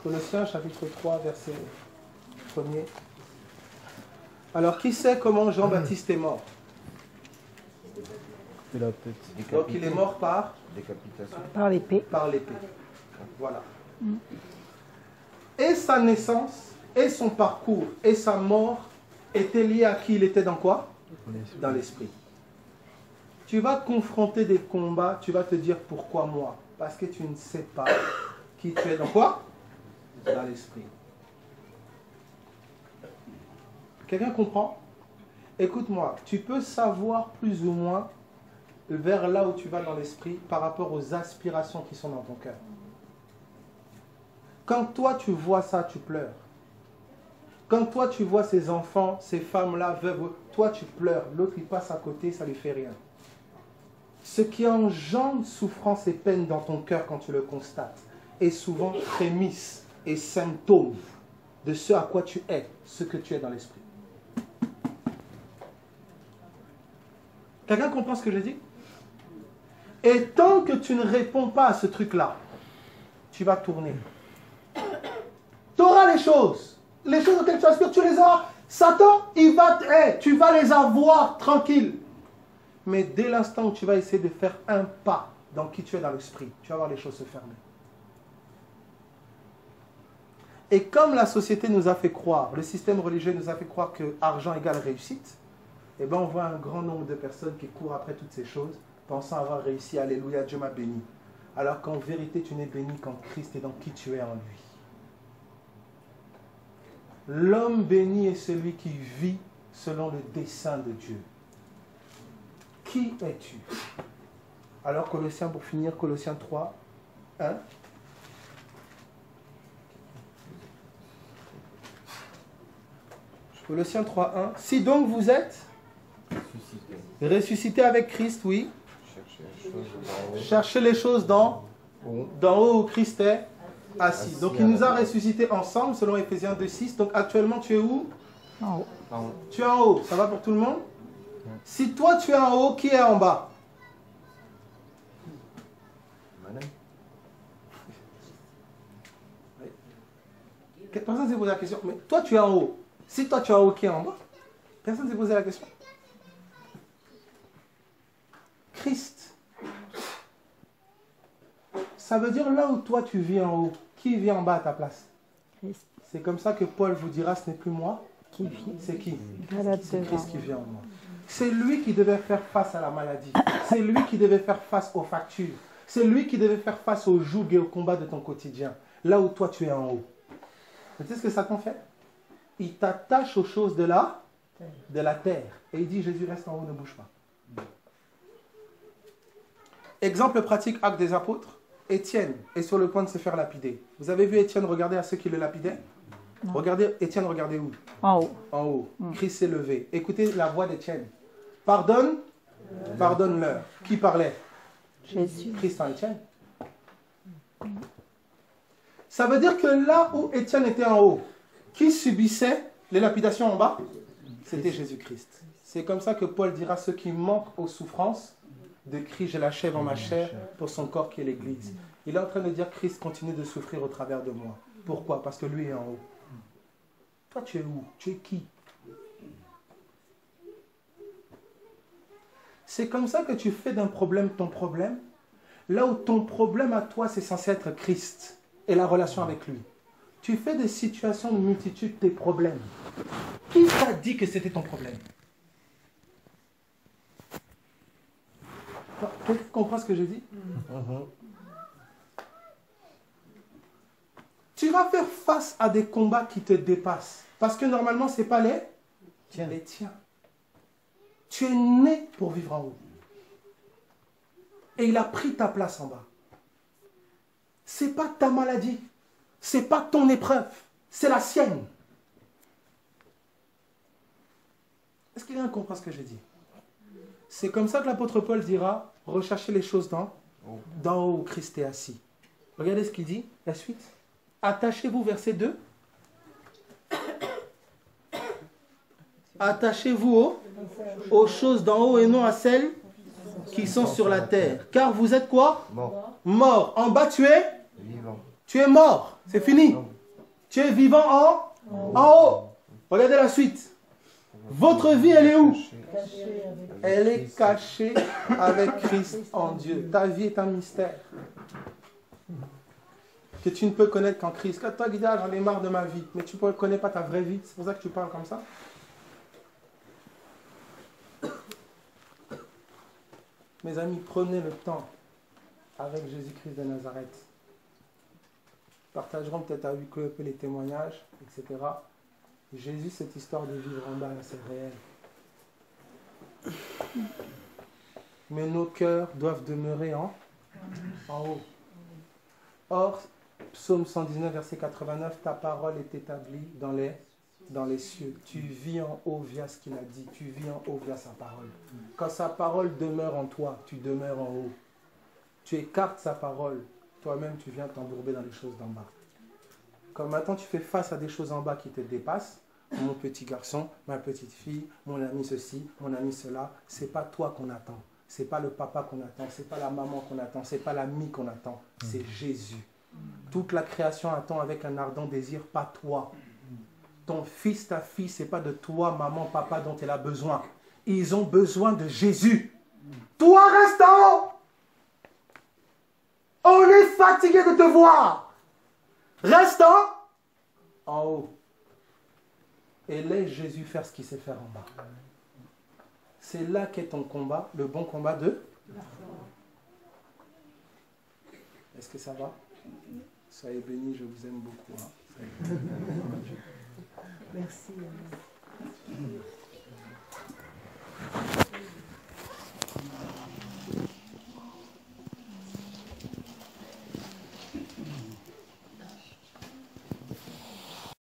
Colossiens chapitre 3, verset 1er. Alors, qui sait comment Jean-Baptiste est mort? Donc, il est mort par décapitation. Par l'épée. Par l'épée. Voilà. Et sa naissance, et son parcours, et sa mort étaient liés à qui il était dans quoi? Dans l'esprit. Tu vas confronter des combats, tu vas te dire pourquoi moi? Parce que tu ne sais pas qui tu es dans quoi? Dans l'esprit. Quelqu'un comprend? Écoute-moi, tu peux savoir plus ou moins vers là où tu vas dans l'esprit par rapport aux aspirations qui sont dans ton cœur. Quand toi tu vois ça, tu pleures. Quand toi tu vois ces enfants, ces femmes-là, veuves, toi tu pleures, l'autre il passe à côté, ça ne lui fait rien. Ce qui engendre souffrance et peine dans ton cœur quand tu le constates est souvent prémisse et symptôme de ce à quoi tu es, ce que tu es dans l'esprit. Quelqu'un comprend ce que je dis? Et tant que tu ne réponds pas à ce truc-là, tu vas tourner. Tu auras les choses auxquelles tu aspires, tu les auras. Satan, tu vas les avoir tranquille. Mais dès l'instant où tu vas essayer de faire un pas dans qui tu es dans l'esprit, tu vas voir les choses se fermer. Et comme la société nous a fait croire, le système religieux nous a fait croire que argent égale réussite, eh bien on voit un grand nombre de personnes qui courent après toutes ces choses, pensant avoir réussi, alléluia, Dieu m'a béni. Alors qu'en vérité, tu n'es béni qu'en Christ et dans qui tu es en lui. L'homme béni est celui qui vit selon le dessein de Dieu. Qui es-tu? Alors Colossiens, pour finir, Colossiens 3, 1. Colossiens 3, 1. Si donc vous êtes ressuscité avec Christ, oui. Cherchez les choses d'en haut où Christ est assis. Donc il nous a ressuscités ensemble selon Éphésiens 2, 6. Donc actuellement tu es où? En haut. Tu es en haut. Ça va pour tout le monde? Si toi tu es en haut, qui est en bas? Personne ne s'est posé la question. Mais toi tu es en haut. Si toi tu es en haut, qui est en bas? Personne ne s'est posé la question. Christ. Ça veut dire là où toi tu vis en haut, qui vit en bas à ta place? Christ. C'est comme ça que Paul vous dira, ce n'est plus moi. Qui vit. C'est qui? Galate C'est 2, Christ qui vit en moi. C'est lui qui devait faire face à la maladie. C'est lui qui devait faire face aux factures. C'est lui qui devait faire face aux jougs et aux combats de ton quotidien. Là où toi tu es en haut. Tu sais ce que Satan fait? Il t'attache aux choses de la terre. Et il dit, Jésus reste en haut, ne bouge pas. Exemple pratique, acte des apôtres. Étienne est sur le point de se faire lapider. Vous avez vu Étienne regarder à ceux qui le lapidaient? Regardez, Étienne, regardez où? En haut. En haut. Christ s'est levé. Écoutez la voix d'Étienne. Pardonne-leur. Qui parlait? Jésus. Christ en Étienne. Ça veut dire que là où Étienne était en haut, qui subissait les lapidations en bas? C'était Jésus-Christ. C'est comme ça que Paul dira, ceux qui manquent aux souffrances de Christ, je l'achève en ma chair pour son corps qui est l'Église. Il est en train de dire, Christ continue de souffrir au travers de moi. Pourquoi? Parce que lui est en haut. Toi, tu es où? Tu es qui? C'est comme ça que tu fais d'un problème ton problème. Là où ton problème à toi, c'est censé être Christ et la relation avec lui. Tu fais des situations de multitude tes problèmes. Qui t'a dit que c'était ton problème? Quelqu'un comprend ce que je dis? Tu vas faire face à des combats qui te dépassent. Parce que normalement, ce n'est pas les tiens. Tu es né pour vivre en haut. Et il a pris ta place en bas. Ce n'est pas ta maladie. Ce n'est pas ton épreuve. C'est la sienne. Est-ce qu'il y a un comprend ce que je dis? C'est comme ça que l'apôtre Paul dira, recherchez les choses d'en haut où Christ est assis. Regardez ce qu'il dit, la suite. Attachez-vous, verset 2. Attachez-vous aux choses d'en haut et non à celles qui sont sur la terre. Car vous êtes quoi? Mort. En bas, tu es vivant. Tu es mort. C'est fini. Tu es vivant en haut. Regardez la suite. Votre vie, elle est où? Elle est cachée avec Christ en Dieu. Ta vie est un mystère que tu ne peux connaître qu'en Christ. Quand toi, Guida, j'en ai marre de ma vie, mais tu ne connais pas ta vraie vie. C'est pour ça que tu parles comme ça. Mes amis, prenez le temps avec Jésus-Christ de Nazareth. Partagerons peut-être à huis clos un peu les témoignages, etc. Jésus, cette histoire de vivre en bas, c'est réel. Mais nos cœurs doivent demeurer en haut. Or, Psaume 119, verset 89, ta parole est établie dans les cieux. Tu vis en haut via ce qu'il a dit. Tu vis en haut via sa parole. Quand sa parole demeure en toi, tu demeures en haut. Tu écartes sa parole. Toi-même, tu viens t'embourber dans les choses d'en bas. Quand maintenant tu fais face à des choses en bas qui te dépassent, mon petit garçon, ma petite fille, mon ami ceci, mon ami cela. Ce n'est pas toi qu'on attend. Ce n'est pas le papa qu'on attend. Ce n'est pas la maman qu'on attend. Ce n'est pas l'ami qu'on attend. C'est Jésus. Toute la création attend avec un ardent désir, pas toi. Ton fils, ta fille, ce n'est pas de toi, maman, papa, dont elle a besoin. Ils ont besoin de Jésus. Toi, reste en haut. On est fatigué de te voir. Reste en haut. Et laisse Jésus faire ce qu'il sait faire en bas. C'est là qu'est ton combat, le bon combat de... Est-ce que ça va? Soyez bénis, je vous aime beaucoup. Hein. Merci.